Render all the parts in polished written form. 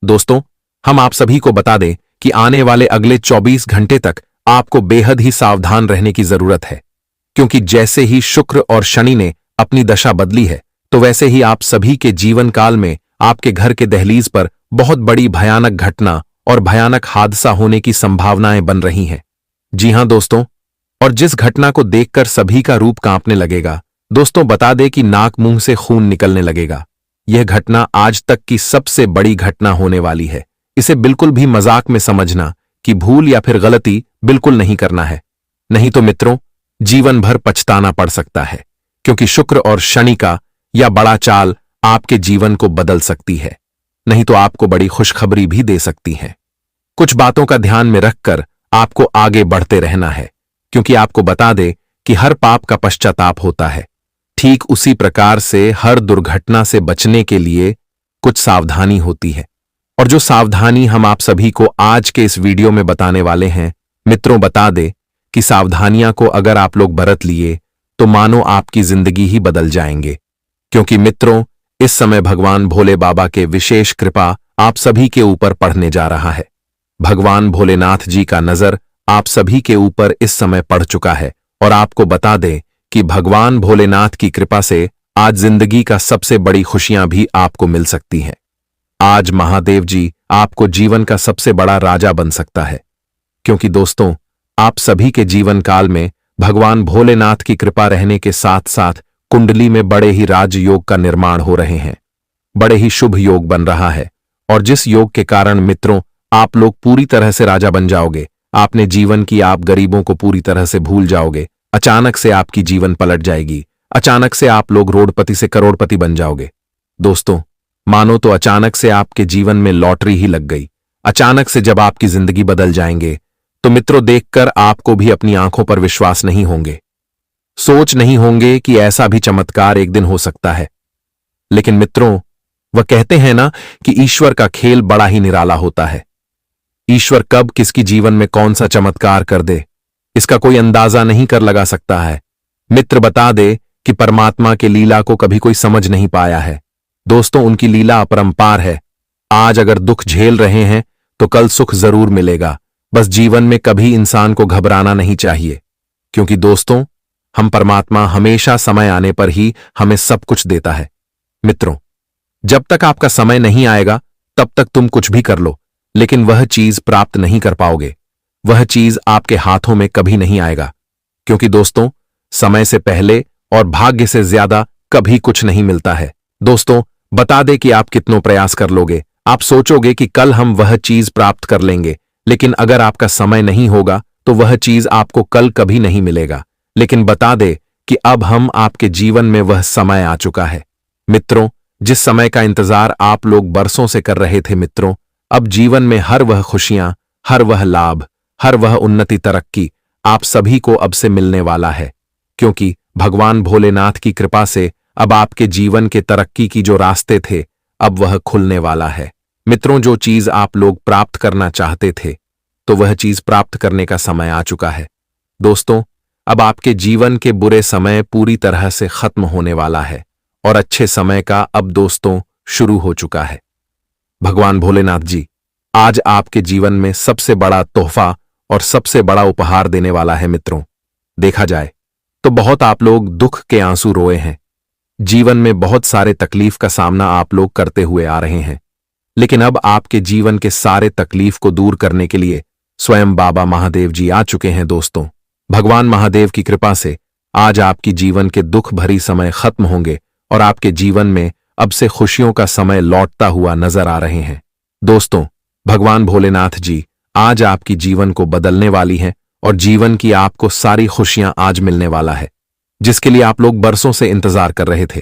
दोस्तों, हम आप सभी को बता दें कि आने वाले अगले 24 घंटे तक आपको बेहद ही सावधान रहने की जरूरत है, क्योंकि जैसे ही शुक्र और शनि ने अपनी दशा बदली है, तो वैसे ही आप सभी के जीवन काल में आपके घर के दहलीज पर बहुत बड़ी भयानक घटना और भयानक हादसा होने की संभावनाएं बन रही हैं। जी हां दोस्तों, और जिस घटना को देखकर सभी का रूप कांपने लगेगा, दोस्तों बता दें कि नाक मुंह से खून निकलने लगेगा। यह घटना आज तक की सबसे बड़ी घटना होने वाली है। इसे बिल्कुल भी मजाक में समझना कि भूल या फिर गलती बिल्कुल नहीं करना है, नहीं तो मित्रों जीवन भर पछताना पड़ सकता है, क्योंकि शुक्र और शनि का यह बड़ा चाल आपके जीवन को बदल सकती है, नहीं तो आपको बड़ी खुशखबरी भी दे सकती है। कुछ बातों का ध्यान में रखकर आपको आगे बढ़ते रहना है, क्योंकि आपको बता दे कि हर पाप का पश्चाताप होता है। ठीक उसी प्रकार से हर दुर्घटना से बचने के लिए कुछ सावधानी होती है, और जो सावधानी हम आप सभी को आज के इस वीडियो में बताने वाले हैं, मित्रों बता दे कि सावधानियां को अगर आप लोग बरत लिए तो मानो आपकी जिंदगी ही बदल जाएंगे। क्योंकि मित्रों इस समय भगवान भोले बाबा के विशेष कृपा आप सभी के ऊपर पड़ने जा रहा है। भगवान भोलेनाथ जी का नजर आप सभी के ऊपर इस समय पड़ चुका है, और आपको बता दें कि भगवान भोलेनाथ की कृपा से आज जिंदगी का सबसे बड़ी खुशियां भी आपको मिल सकती हैं। आज महादेव जी आपको जीवन का सबसे बड़ा राजा बन सकता है, क्योंकि दोस्तों आप सभी के जीवन काल में भगवान भोलेनाथ की कृपा रहने के साथ साथ कुंडली में बड़े ही राजयोग का निर्माण हो रहे हैं। बड़े ही शुभ योग बन रहा है, और जिस योग के कारण मित्रों आप लोग पूरी तरह से राजा बन जाओगे। आपने जीवन की आप गरीबों को पूरी तरह से भूल जाओगे। अचानक से आपकी जीवन पलट जाएगी। अचानक से आप लोग रोडपति से करोड़पति बन जाओगे। दोस्तों मानो तो अचानक से आपके जीवन में लॉटरी ही लग गई। अचानक से जब आपकी जिंदगी बदल जाएंगे तो मित्रों देखकर आपको भी अपनी आंखों पर विश्वास नहीं होंगे, सोच नहीं होंगे कि ऐसा भी चमत्कार एक दिन हो सकता है। लेकिन मित्रों वह कहते हैं ना कि ईश्वर का खेल बड़ा ही निराला होता है। ईश्वर कब किसकी जीवन में कौन सा चमत्कार कर दे, इसका कोई अंदाजा नहीं कर लगा सकता है। मित्र बता दे कि परमात्मा के लीला को कभी कोई समझ नहीं पाया है। दोस्तों उनकी लीला अपरंपार है। आज अगर दुख झेल रहे हैं तो कल सुख जरूर मिलेगा। बस जीवन में कभी इंसान को घबराना नहीं चाहिए, क्योंकि दोस्तों हम परमात्मा हमेशा समय आने पर ही हमें सब कुछ देता है। मित्रों जब तक आपका समय नहीं आएगा तब तक तुम कुछ भी कर लो, लेकिन वह चीज प्राप्त नहीं कर पाओगे। वह चीज आपके हाथों में कभी नहीं आएगा, क्योंकि दोस्तों समय से पहले और भाग्य से ज्यादा कभी कुछ नहीं मिलता है। दोस्तों बता दे कि आप कितनों प्रयास कर लोगे, आप सोचोगे कि कल हम वह चीज प्राप्त कर लेंगे, लेकिन अगर आपका समय नहीं होगा तो वह चीज आपको कल कभी नहीं मिलेगा। लेकिन बता दे कि अब हम आपके जीवन में वह समय आ चुका है। मित्रों जिस समय का इंतजार आप लोग बरसों से कर रहे थे, मित्रों अब जीवन में हर वह खुशियां, हर वह लाभ, हर वह उन्नति तरक्की आप सभी को अब से मिलने वाला है, क्योंकि भगवान भोलेनाथ की कृपा से अब आपके जीवन के तरक्की की जो रास्ते थे अब वह खुलने वाला है। मित्रों जो चीज आप लोग प्राप्त करना चाहते थे तो वह चीज प्राप्त करने का समय आ चुका है। दोस्तों अब आपके जीवन के बुरे समय पूरी तरह से खत्म होने वाला है, और अच्छे समय का अब दोस्तों शुरू हो चुका है। भगवान भोलेनाथ जी आज आपके जीवन में सबसे बड़ा तोहफा और सबसे बड़ा उपहार देने वाला है। मित्रों देखा जाए तो बहुत आप लोग दुख के आंसू रोए हैं। जीवन में बहुत सारे तकलीफ का सामना आप लोग करते हुए आ रहे हैं, लेकिन अब आपके जीवन के सारे तकलीफ को दूर करने के लिए स्वयं बाबा महादेव जी आ चुके हैं। दोस्तों भगवान महादेव की कृपा से आज आपकी जीवन के दुख भरी समय खत्म होंगे, और आपके जीवन में अब से खुशियों का समय लौटता हुआ नजर आ रहे हैं। दोस्तों भगवान भोलेनाथ जी आज आपकी जीवन को बदलने वाली हैं, और जीवन की आपको सारी खुशियां आज मिलने वाला है, जिसके लिए आप लोग बरसों से इंतजार कर रहे थे।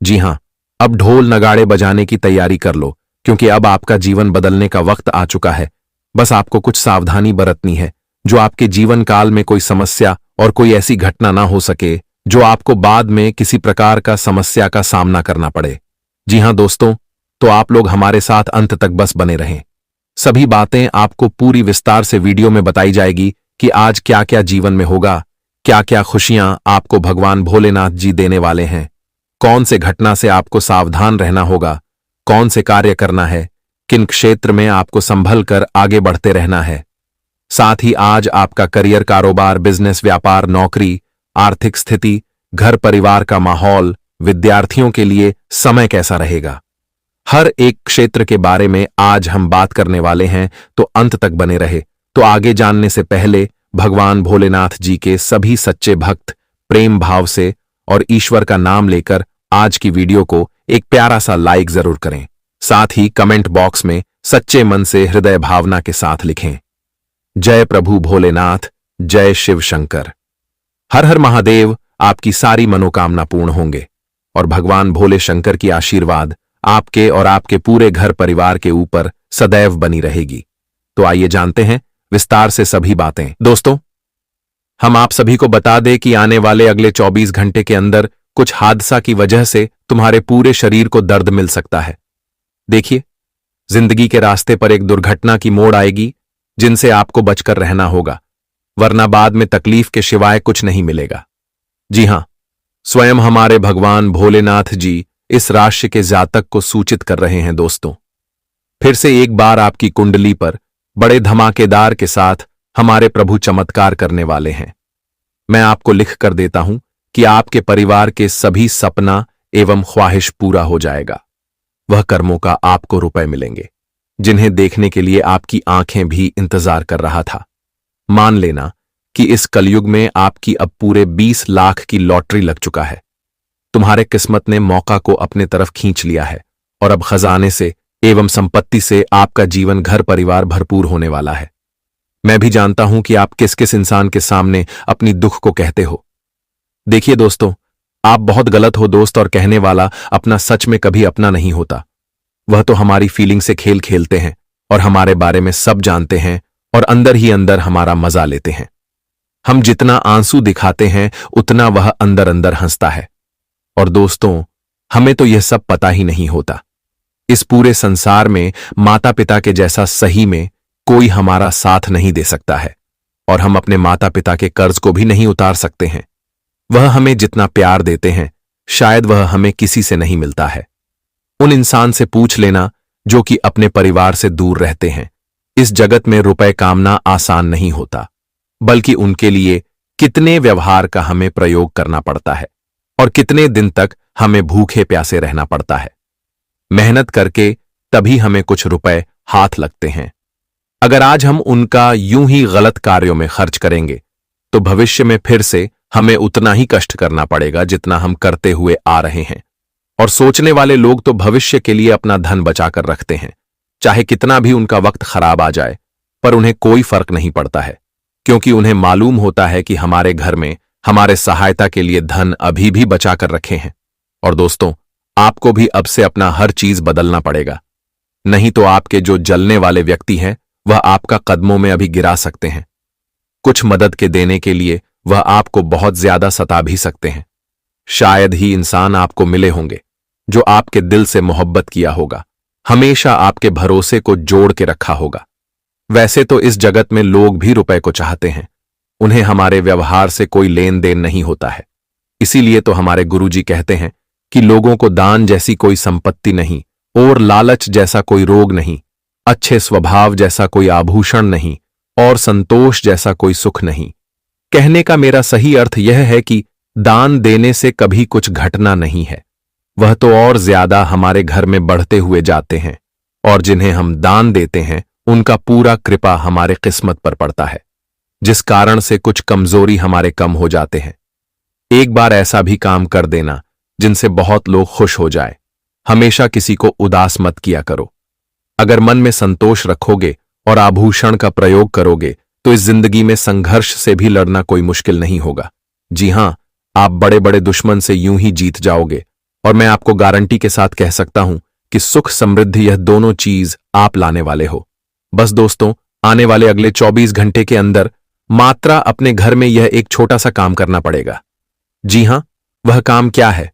जी हां, अब ढोल नगाड़े बजाने की तैयारी कर लो, क्योंकि अब आपका जीवन बदलने का वक्त आ चुका है। बस आपको कुछ सावधानी बरतनी है, जो आपके जीवन काल में कोई समस्या और कोई ऐसी घटना ना हो सके जो आपको बाद में किसी प्रकार का समस्या का सामना करना पड़े। जी हां दोस्तों, तो आप लोग हमारे साथ अंत तक बस बने रहें। सभी बातें आपको पूरी विस्तार से वीडियो में बताई जाएगी कि आज क्या क्या जीवन में होगा, क्या क्या खुशियां आपको भगवान भोलेनाथ जी देने वाले हैं, कौन से घटना से आपको सावधान रहना होगा, कौन से कार्य करना है, किन क्षेत्र में आपको संभल कर आगे बढ़ते रहना है। साथ ही आज आपका करियर, कारोबार, बिजनेस, व्यापार, नौकरी, आर्थिक स्थिति, घर परिवार का माहौल, विद्यार्थियों के लिए समय कैसा रहेगा। हर एक क्षेत्र के बारे में आज हम बात करने वाले हैं, तो अंत तक बने रहे। तो आगे जानने से पहले भगवान भोलेनाथ जी के सभी सच्चे भक्त प्रेम भाव से और ईश्वर का नाम लेकर आज की वीडियो को एक प्यारा सा लाइक जरूर करें। साथ ही कमेंट बॉक्स में सच्चे मन से हृदय भावना के साथ लिखें, जय प्रभु भोलेनाथ, जय शिव शंकर। हर हर महादेव। आपकी सारी मनोकामना पूर्ण होंगे और भगवान भोले शंकर की आशीर्वाद आपके और आपके पूरे घर परिवार के ऊपर सदैव बनी रहेगी। तो आइए जानते हैं विस्तार से सभी बातें। दोस्तों, हम आप सभी को बता दें कि आने वाले अगले 24 घंटे के अंदर कुछ हादसा की वजह से तुम्हारे पूरे शरीर को दर्द मिल सकता है। देखिए, जिंदगी के रास्ते पर एक दुर्घटना की मोड़ आएगी जिनसे आपको बचकर रहना होगा, वरना बाद में तकलीफ के सिवाय कुछ नहीं मिलेगा। जी हां, स्वयं हमारे भगवान भोलेनाथ जी इस राशि के जातक को सूचित कर रहे हैं। दोस्तों, फिर से एक बार आपकी कुंडली पर बड़े धमाकेदार के साथ हमारे प्रभु चमत्कार करने वाले हैं। मैं आपको लिख कर देता हूं कि आपके परिवार के सभी सपना एवं ख्वाहिश पूरा हो जाएगा। वह कर्मों का आपको रुपए मिलेंगे जिन्हें देखने के लिए आपकी आंखें भी इंतजार कर रहा था। मान लेना कि इस कलयुग में आपकी अब पूरे 20 लाख की लॉटरी लग चुका है। तुम्हारे किस्मत ने मौका को अपने तरफ खींच लिया है और अब खजाने से एवं संपत्ति से आपका जीवन, घर परिवार भरपूर होने वाला है। मैं भी जानता हूं कि आप किस किस इंसान के सामने अपनी दुख को कहते हो। देखिए दोस्तों, आप बहुत गलत हो दोस्त, और कहने वाला अपना सच में कभी अपना नहीं होता। वह तो हमारी फीलिंग से खेल खेलते हैं और हमारे बारे में सब जानते हैं और अंदर ही अंदर हमारा मजा लेते हैं। हम जितना आंसू दिखाते हैं उतना वह अंदर अंदर हंसता है। और दोस्तों, हमें तो यह सब पता ही नहीं होता। इस पूरे संसार में माता पिता के जैसा सही में कोई हमारा साथ नहीं दे सकता है और हम अपने माता पिता के कर्ज को भी नहीं उतार सकते हैं। वह हमें जितना प्यार देते हैं शायद वह हमें किसी से नहीं मिलता है। उन इंसान से पूछ लेना जो कि अपने परिवार से दूर रहते हैं। इस जगत में रुपए कामना आसान नहीं होता, बल्कि उनके लिए कितने व्यवहार का हमें प्रयोग करना पड़ता है और कितने दिन तक हमें भूखे प्यासे रहना पड़ता है। मेहनत करके तभी हमें कुछ रुपए हाथ लगते हैं। अगर आज हम उनका यूं ही गलत कार्यों में खर्च करेंगे तो भविष्य में फिर से हमें उतना ही कष्ट करना पड़ेगा जितना हम करते हुए आ रहे हैं। और सोचने वाले लोग तो भविष्य के लिए अपना धन बचाकर रखते हैं, चाहे कितना भी उनका वक्त खराब आ जाए, पर उन्हें कोई फर्क नहीं पड़ता है, क्योंकि उन्हें मालूम होता है कि हमारे घर में हमारे सहायता के लिए धन अभी भी बचा कर रखे हैं। और दोस्तों, आपको भी अब से अपना हर चीज बदलना पड़ेगा, नहीं तो आपके जो जलने वाले व्यक्ति हैं वह आपका कदमों में अभी गिरा सकते हैं। कुछ मदद के देने के लिए वह आपको बहुत ज्यादा सता भी सकते हैं। शायद ही इंसान आपको मिले होंगे जो आपके दिल से मोहब्बत किया होगा, हमेशा आपके भरोसे को जोड़ के रखा होगा। वैसे तो इस जगत में लोग भी रुपए को चाहते हैं, उन्हें हमारे व्यवहार से कोई लेन देन नहीं होता है। इसीलिए तो हमारे गुरुजी कहते हैं कि लोगों को दान जैसी कोई संपत्ति नहीं और लालच जैसा कोई रोग नहीं, अच्छे स्वभाव जैसा कोई आभूषण नहीं और संतोष जैसा कोई सुख नहीं। कहने का मेरा सही अर्थ यह है कि दान देने से कभी कुछ घटना नहीं है, वह तो और ज्यादा हमारे घर में बढ़ते हुए जाते हैं। और जिन्हें हम दान देते हैं उनका पूरा कृपा हमारे किस्मत पर पड़ता है, जिस कारण से कुछ कमजोरी हमारे कम हो जाते हैं। एक बार ऐसा भी काम कर देना जिनसे बहुत लोग खुश हो जाए। हमेशा किसी को उदास मत किया करो। अगर मन में संतोष रखोगे और आभूषण का प्रयोग करोगे तो इस जिंदगी में संघर्ष से भी लड़ना कोई मुश्किल नहीं होगा। जी हां, आप बड़े बड़े दुश्मन से यूं ही जीत जाओगे। और मैं आपको गारंटी के साथ कह सकता हूं कि सुख समृद्धि यह दोनों चीज आप लाने वाले हो। बस दोस्तों, आने वाले अगले 24 घंटे के अंदर मात्रा अपने घर में यह एक छोटा सा काम करना पड़ेगा। जी हां, वह काम क्या है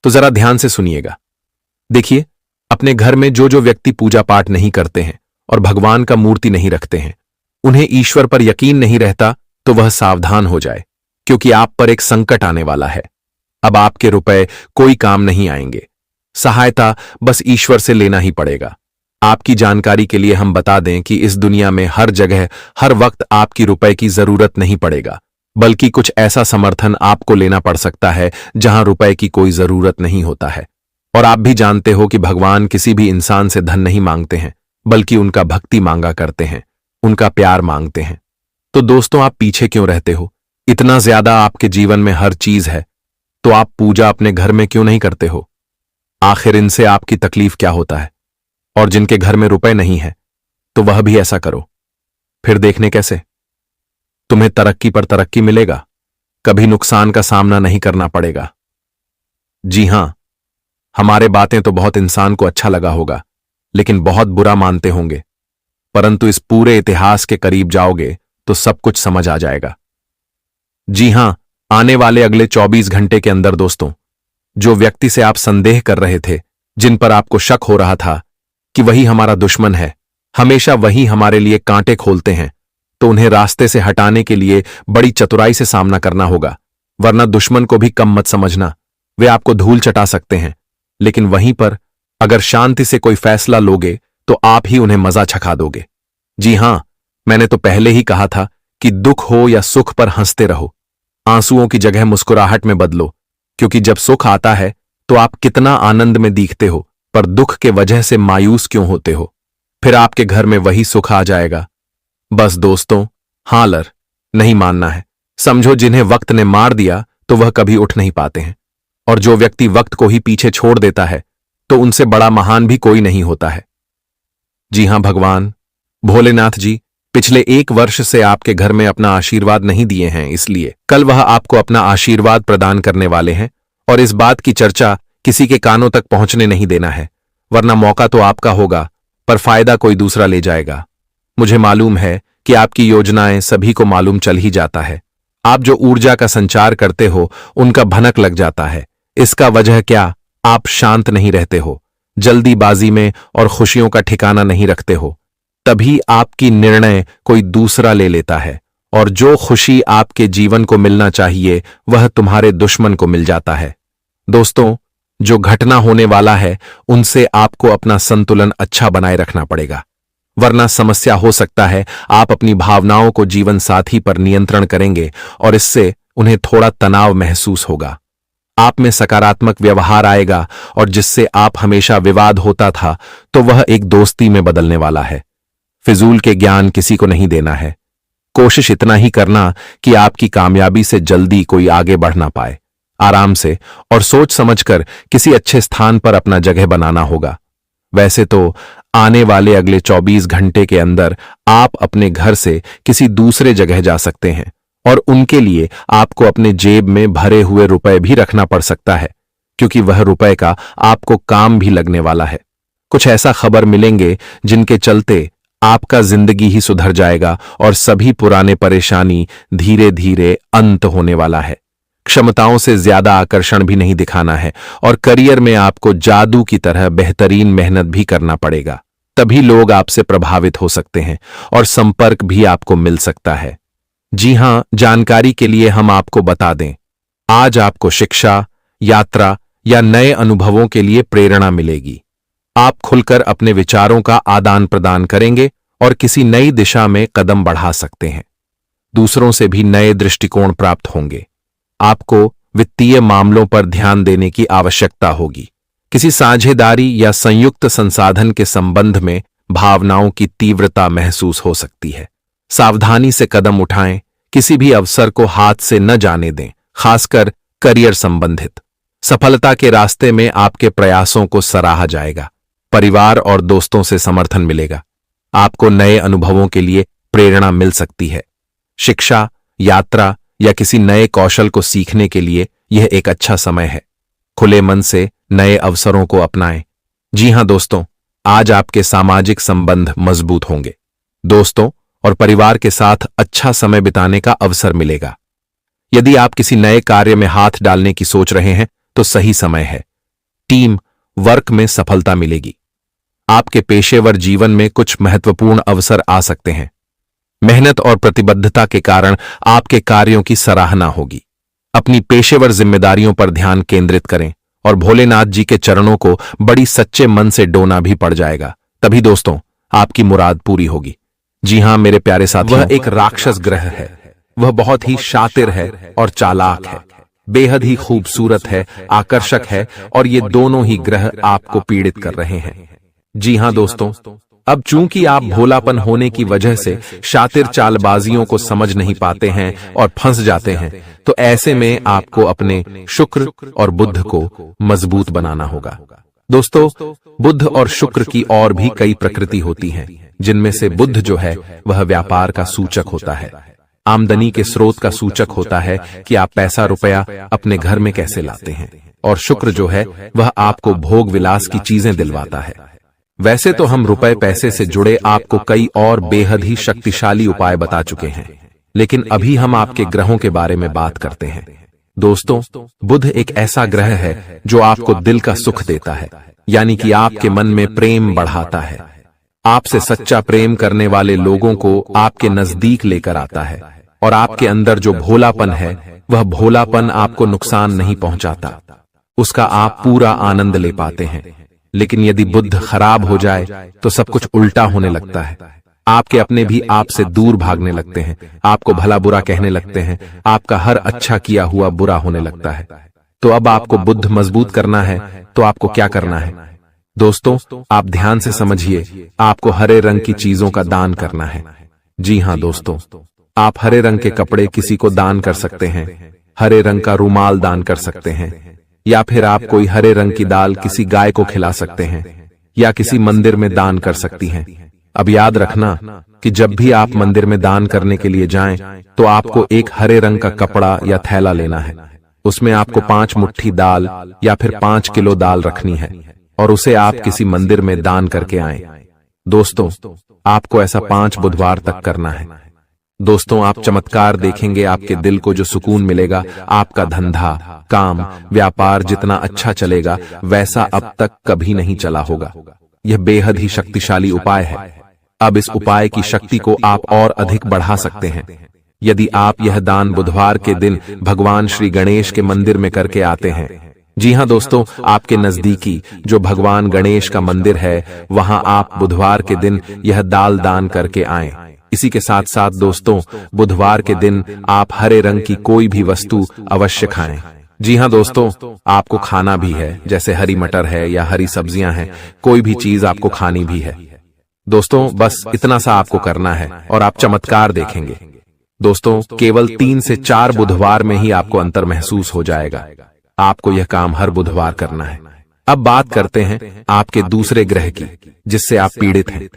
तो जरा ध्यान से सुनिएगा। देखिए, अपने घर में जो जो व्यक्ति पूजा पाठ नहीं करते हैं और भगवान का मूर्ति नहीं रखते हैं, उन्हें ईश्वर पर यकीन नहीं रहता, तो वह सावधान हो जाए, क्योंकि आप पर एक संकट आने वाला है। अब आपके रुपए कोई काम नहीं आएंगे, सहायता बस ईश्वर से लेना ही पड़ेगा। आपकी जानकारी के लिए हम बता दें कि इस दुनिया में हर जगह हर वक्त आपकी रुपए की जरूरत नहीं पड़ेगा, बल्कि कुछ ऐसा समर्थन आपको लेना पड़ सकता है जहां रुपए की कोई जरूरत नहीं होता है। और आप भी जानते हो कि भगवान किसी भी इंसान से धन नहीं मांगते हैं, बल्कि उनका भक्ति मांगा करते हैं, उनका प्यार मांगते हैं। तो दोस्तों, आप पीछे क्यों रहते हो? इतना ज्यादा आपके जीवन में हर चीज है, तो आप पूजा अपने घर में क्यों नहीं करते हो? आखिर इनसे आपकी तकलीफ क्या होता है? और जिनके घर में रुपए नहीं है, तो वह भी ऐसा करो, फिर देखने कैसे तुम्हें तरक्की पर तरक्की मिलेगा, कभी नुकसान का सामना नहीं करना पड़ेगा। जी हां, हमारे बातें तो बहुत इंसान को अच्छा लगा होगा, लेकिन बहुत बुरा मानते होंगे, परंतु इस पूरे इतिहास के करीब जाओगे तो सब कुछ समझ आ जाएगा। जी हां, आने वाले अगले 24 घंटे के अंदर दोस्तों, जो व्यक्ति से आप संदेह कर रहे थे, जिन पर आपको शक हो रहा था कि वही हमारा दुश्मन है, हमेशा वही हमारे लिए कांटे खोलते हैं, तो उन्हें रास्ते से हटाने के लिए बड़ी चतुराई से सामना करना होगा, वरना दुश्मन को भी कम मत समझना। वे आपको धूल चटा सकते हैं, लेकिन वहीं पर अगर शांति से कोई फैसला लोगे तो आप ही उन्हें मजा छका दोगे। जी हां, मैंने तो पहले ही कहा था कि दुख हो या सुख पर हंसते रहो, आंसुओं की जगह मुस्कुराहट में बदलो, क्योंकि जब सुख आता है तो आप कितना आनंद में दिखते हो, पर दुख के वजह से मायूस क्यों होते हो? फिर आपके घर में वही सुख आ जाएगा। बस दोस्तों, हालर नहीं मानना है। समझो, जिन्हें वक्त ने मार दिया तो वह कभी उठ नहीं पाते हैं, और जो व्यक्ति वक्त को ही पीछे छोड़ देता है तो उनसे बड़ा महान भी कोई नहीं होता है। जी हां, भगवान भोलेनाथ जी पिछले 1 वर्ष से आपके घर में अपना आशीर्वाद नहीं दिए हैं, इसलिए कल वह आपको अपना आशीर्वाद प्रदान करने वाले हैं, और इस बात की चर्चा किसी के कानों तक पहुंचने नहीं देना है, वरना मौका तो आपका होगा पर फायदा कोई दूसरा ले जाएगा। मुझे मालूम है कि आपकी योजनाएं सभी को मालूम चल ही जाता है। आप जो ऊर्जा का संचार करते हो उनका भनक लग जाता है। इसका वजह क्या? आप शांत नहीं रहते हो, जल्दीबाजी में और खुशियों का ठिकाना नहीं रखते हो, तभी आपकी निर्णय कोई दूसरा ले लेता है, और जो खुशी आपके जीवन को मिलना चाहिए वह तुम्हारे दुश्मन को मिल जाता है। दोस्तों, जो घटना होने वाला है उनसे आपको अपना संतुलन अच्छा बनाए रखना पड़ेगा, वरना समस्या हो सकता है आप अपनी भावनाओं को जीवन साथी पर नियंत्रण करेंगे और इससे उन्हें थोड़ा तनाव महसूस होगा। आप में सकारात्मक व्यवहार आएगा, और जिससे आप हमेशा विवाद होता था तो वह एक दोस्ती में बदलने वाला है। फिजूल के ज्ञान किसी को नहीं देना है। कोशिश इतना ही करना कि आपकी कामयाबी से जल्दी कोई आगे बढ़ ना पाए। आराम से और सोच समझकर किसी अच्छे स्थान पर अपना जगह बनाना होगा। वैसे तो आने वाले अगले 24 घंटे के अंदर आप अपने घर से किसी दूसरे जगह जा सकते हैं, और उनके लिए आपको अपने जेब में भरे हुए रुपए भी रखना पड़ सकता है, क्योंकि वह रुपए का आपको काम भी लगने वाला है। कुछ ऐसा खबर मिलेंगे जिनके चलते आपका जिंदगी ही सुधर जाएगा और सभी पुराने परेशानी धीरे धीरे अंत होने वाला है। क्षमताओं से ज्यादा आकर्षण भी नहीं दिखाना है, और करियर में आपको जादू की तरह बेहतरीन मेहनत भी करना पड़ेगा, तभी लोग आपसे प्रभावित हो सकते हैं और संपर्क भी आपको मिल सकता है। जी हां, जानकारी के लिए हम आपको बता दें, आज आपको शिक्षा, यात्रा या नए अनुभवों के लिए प्रेरणा मिलेगी। आप खुलकर अपने विचारों का आदान प्रदान करेंगे और किसी नई दिशा में कदम बढ़ा सकते हैं। दूसरों से भी नए दृष्टिकोण प्राप्त होंगे। आपको वित्तीय मामलों पर ध्यान देने की आवश्यकता होगी। किसी साझेदारी या संयुक्त संसाधन के संबंध में भावनाओं की तीव्रता महसूस हो सकती है। सावधानी से कदम उठाएं, किसी भी अवसर को हाथ से न जाने दें, खासकर करियर संबंधित। सफलता के रास्ते में आपके प्रयासों को सराहा जाएगा। परिवार और दोस्तों से समर्थन मिलेगा। आपको नए अनुभवों के लिए प्रेरणा मिल सकती है। शिक्षा, यात्रा या किसी नए कौशल को सीखने के लिए यह एक अच्छा समय है। खुले मन से नए अवसरों को अपनाएं। जी हां दोस्तों, आज आपके सामाजिक संबंध मजबूत होंगे। दोस्तों और परिवार के साथ अच्छा समय बिताने का अवसर मिलेगा। यदि आप किसी नए कार्य में हाथ डालने की सोच रहे हैं तो सही समय है। टीम वर्क में सफलता मिलेगी। आपके पेशेवर जीवन में कुछ महत्वपूर्ण अवसर आ सकते हैं। मेहनत और प्रतिबद्धता के कारण आपके कार्यों की सराहना होगी। अपनी पेशेवर जिम्मेदारियों पर ध्यान केंद्रित करें और भोलेनाथ जी के चरणों को बड़ी सच्चे मन से डोना भी पड़ जाएगा, तभी दोस्तों आपकी मुराद पूरी होगी। जी हां मेरे प्यारे साथियों, वह एक राक्षस ग्रह है। वह बहुत ही शातिर है और चालाक है, बेहद ही खूबसूरत है, आकर्षक है, और ये दोनों ही ग्रह आपको पीड़ित कर रहे हैं। जी हां दोस्तों, अब चूंकि आप भोलापन होने की वजह से शातिर चालबाजियों को समझ नहीं पाते हैं और फंस जाते हैं, तो ऐसे में आपको अपने शुक्र और बुध को मजबूत बनाना होगा। दोस्तों, बुध और शुक्र की और भी कई प्रकृति होती हैं, जिनमें से बुध जो है वह व्यापार का सूचक होता है, आमदनी के स्रोत का सूचक होता है कि आप पैसा रुपया अपने घर में कैसे लाते हैं, और शुक्र जो है वह आपको भोग विलास की चीजें दिलवाता है। वैसे तो हम रुपए पैसे से जुड़े आपको कई और बेहद ही शक्तिशाली उपाय बता चुके हैं, लेकिन अभी हम आपके ग्रहों के बारे में बात करते हैं। दोस्तों, बुध एक ऐसा ग्रह है जो आपको दिल का सुख देता है, यानी कि आपके मन में प्रेम बढ़ाता है। आपसे सच्चा प्रेम करने वाले लोगों को आपके नजदीक लेकर आता है, और आपके अंदर जो भोलापन है वह भोलापन आपको नुकसान नहीं पहुंचाता, उसका आप पूरा आनंद ले पाते हैं। लेकिन यदि बुध खराब हो जाए तो सब कुछ उल्टा होने लगता है। आपके अपने भी आपसे दूर भागने लगते हैं, आपको भला बुरा कहने लगते हैं, आपका हर अच्छा किया हुआ बुरा होने लगता है। तो अब आपको बुध मजबूत करना है तो आपको क्या करना है? दोस्तों, आप ध्यान से समझिए, आपको हरे रंग की चीजों का दान करना है। जी हां दोस्तों, आप हरे रंग के कपड़े किसी को दान कर सकते हैं, हरे रंग का रूमाल दान कर सकते हैं, या फिर आप कोई हरे रंग की दाल किसी गाय को खिला सकते हैं, या किसी मंदिर में दान कर सकती हैं। अब याद रखना कि जब भी आप मंदिर में दान करने के लिए जाएं, तो आपको एक हरे रंग का कपड़ा या थैला लेना है। उसमें आपको 5 मुट्ठी दाल या फिर 5 किलो दाल रखनी है, और उसे आप किसी मंदिर में दान करके आएं। दोस्तों, आपको ऐसा 5 बुधवार तक करना है। दोस्तों, आप चमत्कार देखेंगे, आपके दिल को जो सुकून मिलेगा, आपका धंधा, काम, व्यापार जितना अच्छा चलेगा वैसा अब तक कभी नहीं चला होगा। यह बेहद ही शक्तिशाली उपाय है। अब इस उपाय की शक्ति को आप और अधिक बढ़ा सकते हैं यदि आप यह दान बुधवार के दिन भगवान श्री गणेश के मंदिर में करके आते हैं। जी हां दोस्तों, आपके नजदीकी जो भगवान गणेश का मंदिर है, वहां आप बुधवार के दिन यह दाल दान करके आएं। इसी के साथ साथ दोस्तों, बुधवार के दिन आप हरे रंग की कोई भी वस्तु अवश्य खाएं। जी हां दोस्तों, आपको खाना भी है, जैसे हरी मटर है या हरी सब्जियां हैं, कोई भी चीज आपको खानी भी है। दोस्तों, बस इतना सा आपको करना है और आप चमत्कार देखेंगे। दोस्तों, केवल 3 से 4 बुधवार में ही आपको अंतर महसूस हो जाएगा। आपको यह काम हर बुधवार करना है। अब बात करते हैं आपके दूसरे ग्रह की, जिससे आप पीड़ित हैं।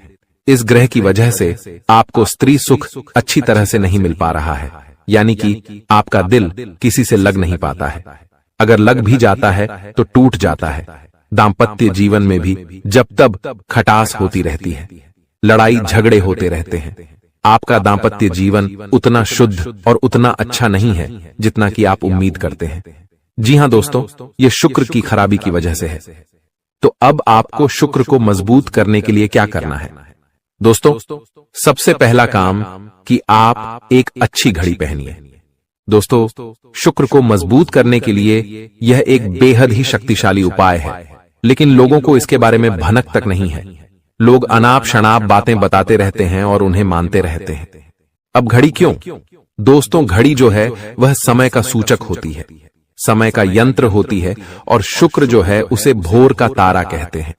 इस ग्रह की वजह से आपको स्त्री सुख अच्छी तरह से नहीं मिल पा रहा है, यानी कि आपका दिल किसी से लग नहीं पाता है। अगर लग भी जाता है तो टूट जाता है। दाम्पत्य जीवन में भी जब तब खटास होती रहती है, लड़ाई झगड़े होते रहते हैं। आपका दाम्पत्य जीवन उतना शुद्ध और उतना अच्छा नहीं है जितना कि आप उम्मीद करते हैं। जी हां दोस्तों, ये शुक्र की खराबी की वजह से है। तो अब आपको शुक्र को मजबूत करने के लिए क्या करना है? दोस्तों, सबसे पहला काम कि आप एक अच्छी घड़ी पहनिए। दोस्तों, शुक्र को मजबूत करने के लिए यह एक बेहद ही शक्तिशाली उपाय है, लेकिन लोगों को इसके बारे में भनक तक नहीं है। लोग अनाप शनाप बातें बताते रहते हैं और उन्हें मानते रहते हैं। अब घड़ी क्यों? दोस्तों, घड़ी जो है वह समय का सूचक होती है, समय का यंत्र होती है, और शुक्र जो है उसे भोर का तारा कहते हैं।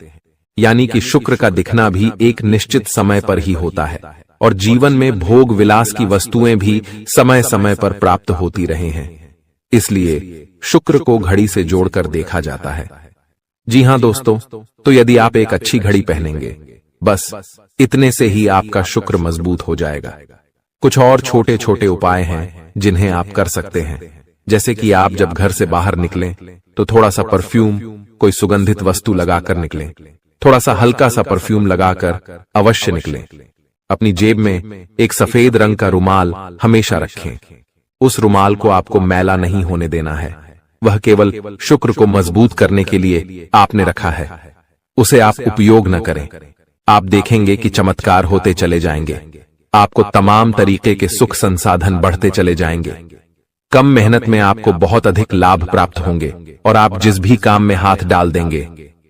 यानी कि शुक्र का दिखना भी एक निश्चित समय पर ही होता है, और जीवन में भोग विलास की वस्तुएं भी समय समय पर प्राप्त होती रहे हैं। इसलिए शुक्र को घड़ी से जोड़कर देखा जाता है। जी हां दोस्तों, तो यदि आप एक अच्छी घड़ी पहनेंगे, बस इतने से ही आपका शुक्र मजबूत हो जाएगा। कुछ और छोटे छोटे उपाय हैं जिन्हें आप कर सकते हैं, जैसे कि आप जब घर से बाहर निकलें तो थोड़ा सा परफ्यूम, कोई सुगंधित वस्तु लगाकर निकलें। थोड़ा सा हल्का सा परफ्यूम लगाकर अवश्य निकलें। अपनी जेब में एक सफेद रंग का रुमाल हमेशा रखें। उस रुमाल को आपको मैला नहीं होने देना है, वह केवल शुक्र को मजबूत करने के लिए आपने रखा है। उसे आप उपयोग न करें। आप देखेंगे कि चमत्कार होते चले जाएंगे। आपको तमाम तरीके के सुख संसाधन बढ़ते चले जाएंगे। कम मेहनत में आपको बहुत अधिक लाभ प्राप्त होंगे, और आप जिस भी काम में हाथ डाल देंगे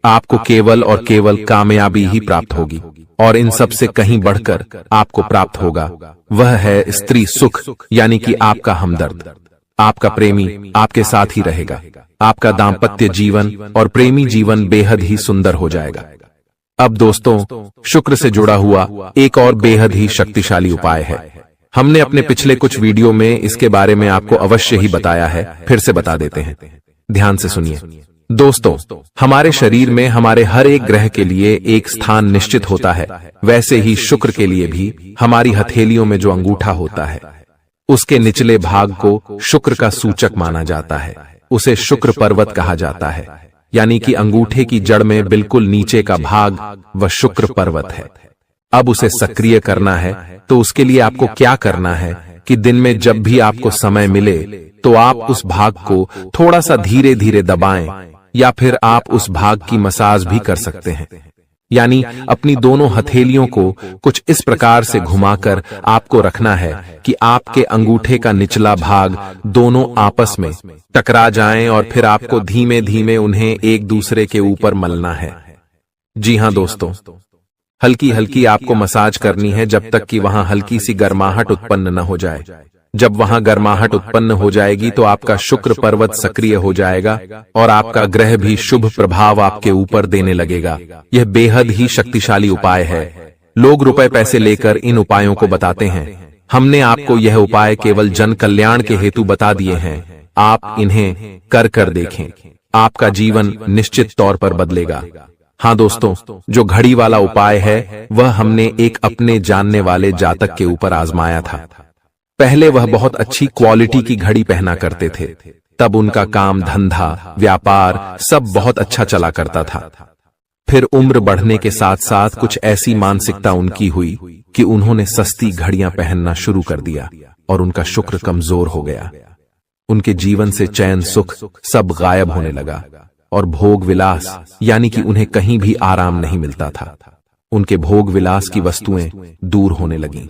आपको केवल और केवल कामयाबी ही प्राप्त होगी, और इन सब से कहीं बढ़कर आपको प्राप्त होगा वह है स्त्री सुख, यानी कि आपका हमदर्द। आपका प्रेमी आपके साथ ही रहेगा। आपका दाम्पत्य जीवन और प्रेमी जीवन बेहद ही सुंदर हो जाएगा। अब दोस्तों, शुक्र से जुड़ा हुआ एक और बेहद ही शक्तिशाली उपाय है। हमने अपने पिछले कुछ वीडियो में इसके बारे में आपको अवश्य ही बताया है, फिर से बता देते हैं। ध्यान से सुनिए दोस्तों, हमारे शरीर में हमारे हर एक ग्रह के लिए एक स्थान निश्चित होता है। वैसे ही शुक्र के लिए भी हमारी हथेलियों में जो अंगूठा होता है, उसके निचले भाग को शुक्र का सूचक माना जाता है। उसे शुक्र पर्वत कहा जाता है, यानी कि अंगूठे की जड़ में बिल्कुल नीचे का भाग वह शुक्र पर्वत है। अब उसे सक्रिय करना है तो उसके लिए आपको क्या करना है कि दिन में जब भी आपको समय मिले तो आप उस भाग को थोड़ा सा धीरे धीरे दबाएं, या फिर आप उस भाग की मसाज भी कर सकते हैं। यानी अपनी दोनों हथेलियों को कुछ इस प्रकार से घुमाकर आपको रखना है कि आपके अंगूठे का निचला भाग दोनों आपस में टकरा जाएं, और फिर आपको धीमे धीमे उन्हें एक दूसरे के ऊपर मलना है। जी हां दोस्तों, हल्की हल्की आपको मसाज करनी है जब तक कि वहां हल्की सी गर्माहट उत्पन्न न हो जाए। जब वहां गर्माहट उत्पन्न हो जाएगी तो आपका शुक्र पर्वत सक्रिय हो जाएगा और आपका ग्रह भी शुभ प्रभाव आपके ऊपर देने लगेगा। यह बेहद ही शक्तिशाली उपाय है। लोग रुपए पैसे लेकर इन उपायों को बताते हैं। हमने आपको यह उपाय केवल जन कल्याण के हेतु बता दिए हैं। आप इन्हें कर देखें, आपका जीवन निश्चित तौर पर बदलेगा। हाँ दोस्तों, जो घड़ी वाला उपाय है वह हमने एक अपने जानने वाले जातक के ऊपर आजमाया था। पहले वह बहुत अच्छी क्वालिटी की घड़ी पहना करते थे, तब उनका काम धंधा व्यापार सब बहुत अच्छा चला करता था। फिर उम्र बढ़ने के साथ साथ कुछ ऐसी मानसिकता उनकी हुई कि उन्होंने सस्ती घड़ियां पहनना शुरू कर दिया और उनका शुक्र कमजोर हो गया। उनके जीवन से चैन सुख सब गायब होने लगा और भोग विलास, यानी कि उन्हें कहीं भी आराम नहीं मिलता था। उनके भोग विलास की वस्तुएं दूर होने लगीं।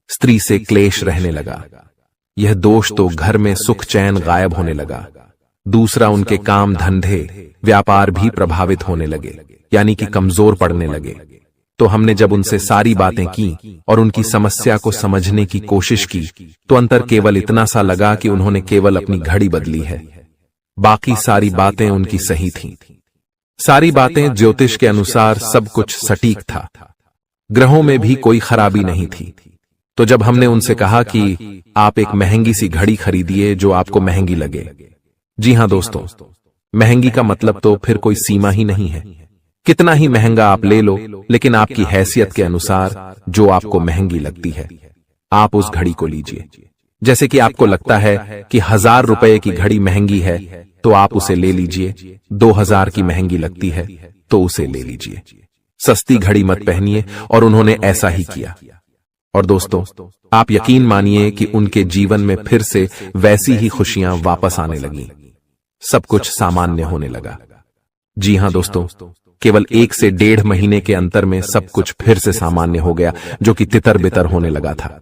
स्त्री से क्लेश रहने लगा। यह दोष तो घर में सुख चैन गायब होने लगा। दूसरा, उनके काम धंधे व्यापार भी प्रभावित होने लगे, यानी कि कमजोर पड़ने लगे। तो हमने जब उनसे सारी बातें की और उनकी समस्या को समझने की कोशिश की तो अंतर केवल इतना सा लगा कि उन्होंने केवल अपनी घड़ी बदली है, बाकी सारी बातें उनकी सही थीं। सारी बातें ज्योतिष के अनुसार सब कुछ सटीक था। ग्रहों में भी कोई खराबी नहीं थी। तो जब हमने उनसे कहा कि आप एक महंगी सी घड़ी खरीदिए जो आपको महंगी लगे। जी हां दोस्तों, महंगी का मतलब तो फिर कोई सीमा ही नहीं है। कितना ही महंगा आप ले लो, लेकिन आपकी हैसियत के अनुसार जो आपको महंगी लगती है आप उस घड़ी को लीजिए। जैसे कि आपको लगता है कि 1000 रुपए की घड़ी महंगी है तो आप उसे ले लीजिए। 2000 की महंगी लगती है तो उसे ले लीजिए। सस्ती घड़ी मत पहनिए, और उन्होंने ऐसा ही किया। और दोस्तों, आप यकीन मानिए कि उनके जीवन में फिर से वैसी ही खुशियां वापस आने लगीं। सब कुछ सामान्य होने लगा। जी हां दोस्तों, केवल 1 से 1.5 महीने के अंतर में सब कुछ फिर से सामान्य हो गया, जो कि तितर बितर होने लगा था।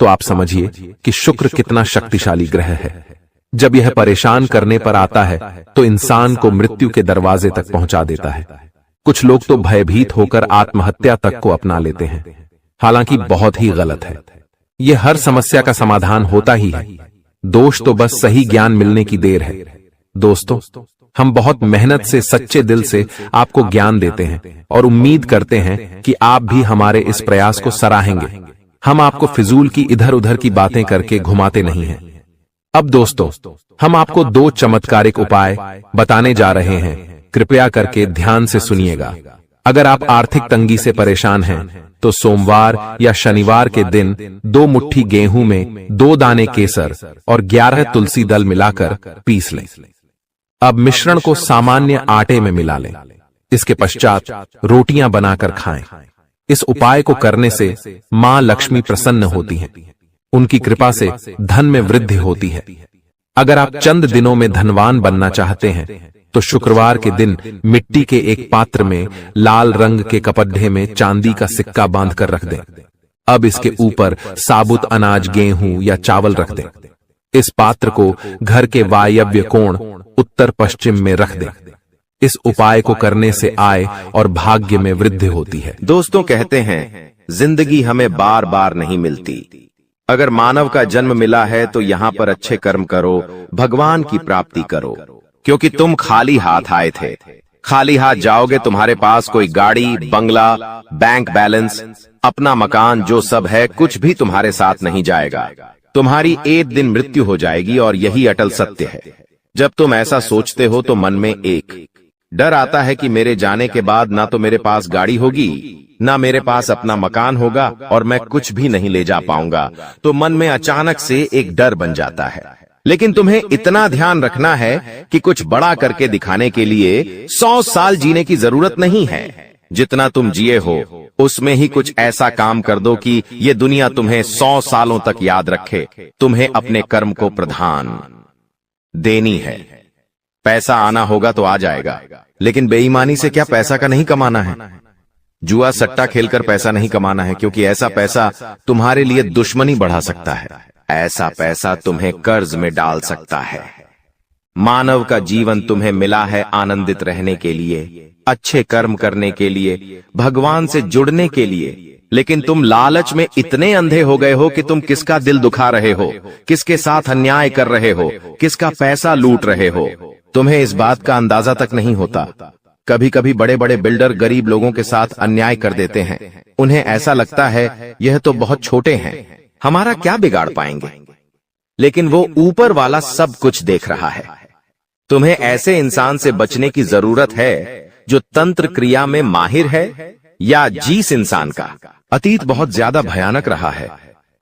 तो आप समझिए कि शुक्र कितना शक्तिशाली ग्रह है। जब यह परेशान करने पर आता है तो इंसान को मृत्यु के दरवाजे तक पहुंचा देता है। कुछ लोग तो भयभीत होकर आत्महत्या तक को अपना लेते हैं, हालांकि बहुत ही गलत है। यह हर समस्या का समाधान होता ही है। दोष तो बस सही ज्ञान मिलने की देर है। दोस्तों, हम बहुत मेहनत से सच्चे दिल से आपको ज्ञान देते हैं और उम्मीद करते हैं कि आप भी हमारे इस प्रयास को सराहेंगे। हम आपको फिजूल की इधर उधर की बातें करके घुमाते नहीं हैं। अब दोस्तों, हम आपको 2 चमत्कारिक उपाय बताने जा रहे हैं। कृपया करके ध्यान से सुनिएगा। अगर आप आर्थिक तंगी से परेशान हैं तो सोमवार या शनिवार के दिन 2 मुट्ठी गेहूं में 2 दाने केसर और 11 तुलसी दल मिलाकर पीस लें। अब मिश्रण को सामान्य आटे में मिला लें। इसके पश्चात रोटियां बनाकर खाएं। इस उपाय को करने से मां लक्ष्मी प्रसन्न होती हैं। उनकी कृपा से धन में वृद्धि होती है। अगर आप चंद दिनों में धनवान बनना चाहते हैं तो शुक्रवार के दिन मिट्टी के एक पात्र में लाल रंग के कपड्ढे में चांदी का सिक्का बांधकर रख दें। अब इसके ऊपर साबुत अनाज गेहूं या चावल रख दें। इस पात्र को घर के वायव्य कोण उत्तर पश्चिम में रख दें। इस उपाय को करने से आय और भाग्य में वृद्धि होती है। दोस्तों कहते हैं जिंदगी हमें बार बार नहीं मिलती। अगर मानव का जन्म मिला है तो यहाँ पर अच्छे कर्म करो, भगवान की प्राप्ति करो, क्योंकि तुम खाली हाथ आए थे। खाली हाथ जाओगे, तुम्हारे पास कोई गाड़ी, बंगला, बैंक बैलेंस, अपना मकान, जो सब है कुछ भी तुम्हारे साथ नहीं जाएगा। तुम्हारी एक दिन मृत्यु हो जाएगी और यही अटल सत्य है। जब तुम ऐसा सोचते हो तो मन में एक डर आता है कि मेरे जाने के बाद ना तो मेरे पास गाड़ी होगी, ना मेरे पास अपना मकान होगा और मैं कुछ भी नहीं ले जा पाऊंगा। तो मन में अचानक से एक डर बन जाता है। लेकिन तुम्हें इतना ध्यान रखना है कि कुछ बड़ा करके दिखाने के लिए 100 साल जीने की जरूरत नहीं है। जितना तुम जिए हो उसमें ही कुछ ऐसा काम कर दो कि ये दुनिया तुम्हें 100 सालों तक याद रखे। तुम्हें अपने कर्म को प्रधान देनी है। पैसा आना होगा तो आ जाएगा, लेकिन बेईमानी से क्या पैसा का नहीं कमाना है। जुआ सट्टा खेलकर पैसा नहीं कमाना है, क्योंकि ऐसा पैसा तुम्हारे लिए दुश्मनी बढ़ा सकता है। ऐसा पैसा तुम्हें कर्ज में डाल सकता है। मानव का जीवन तुम्हें मिला है आनंदित रहने के लिए, अच्छे कर्म करने के लिए, भगवान से जुड़ने के लिए। लेकिन तुम लालच में इतने अंधे हो गए हो कि तुम किसका दिल दुखा रहे हो, किसके साथ अन्याय कर रहे हो, किसका पैसा लूट रहे हो। तुम्हें इस बात का अंदाजा तक नहीं होता। कभी कभी बड़े बड़े बिल्डर गरीब लोगों के साथ अन्याय कर देते हैं। उन्हें ऐसा लगता है यह तो बहुत छोटे हैं, हमारा क्या बिगाड़ पाएंगे। लेकिन वो ऊपर वाला सब कुछ देख रहा है। तुम्हें ऐसे इंसान से बचने की जरूरत है जो तंत्र क्रिया में माहिर है, या जिस इंसान का अतीत बहुत ज्यादा भयानक रहा है,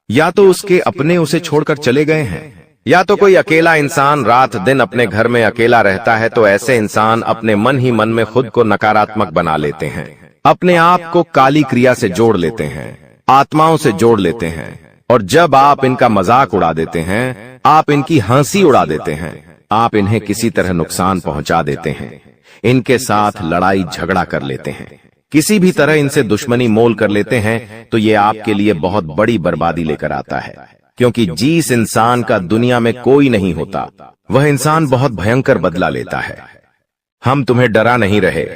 या तो उसके अपने उसे छोड़कर चले गए हैं, या तो कोई अकेला इंसान रात दिन अपने घर में अकेला रहता है। तो ऐसे इंसान अपने मन ही मन में खुद को नकारात्मक बना लेते हैं, अपने आप को काली क्रिया से जोड़ लेते हैं, आत्माओं से जोड़ लेते हैं। और जब आप इनका मजाक उड़ा देते हैं, आप इनकी हंसी उड़ा देते हैं, आप इन्हें किसी तरह नुकसान पहुंचा देते हैं, इनके साथ लड़ाई झगड़ा कर लेते हैं, किसी भी तरह इनसे दुश्मनी मोल कर लेते हैं, तो ये आपके लिए बहुत बड़ी बर्बादी लेकर आता है। क्योंकि जिस इंसान का दुनिया में कोई नहीं होता, वह इंसान बहुत भयंकर बदला लेता है। हम तुम्हें डरा नहीं रहे,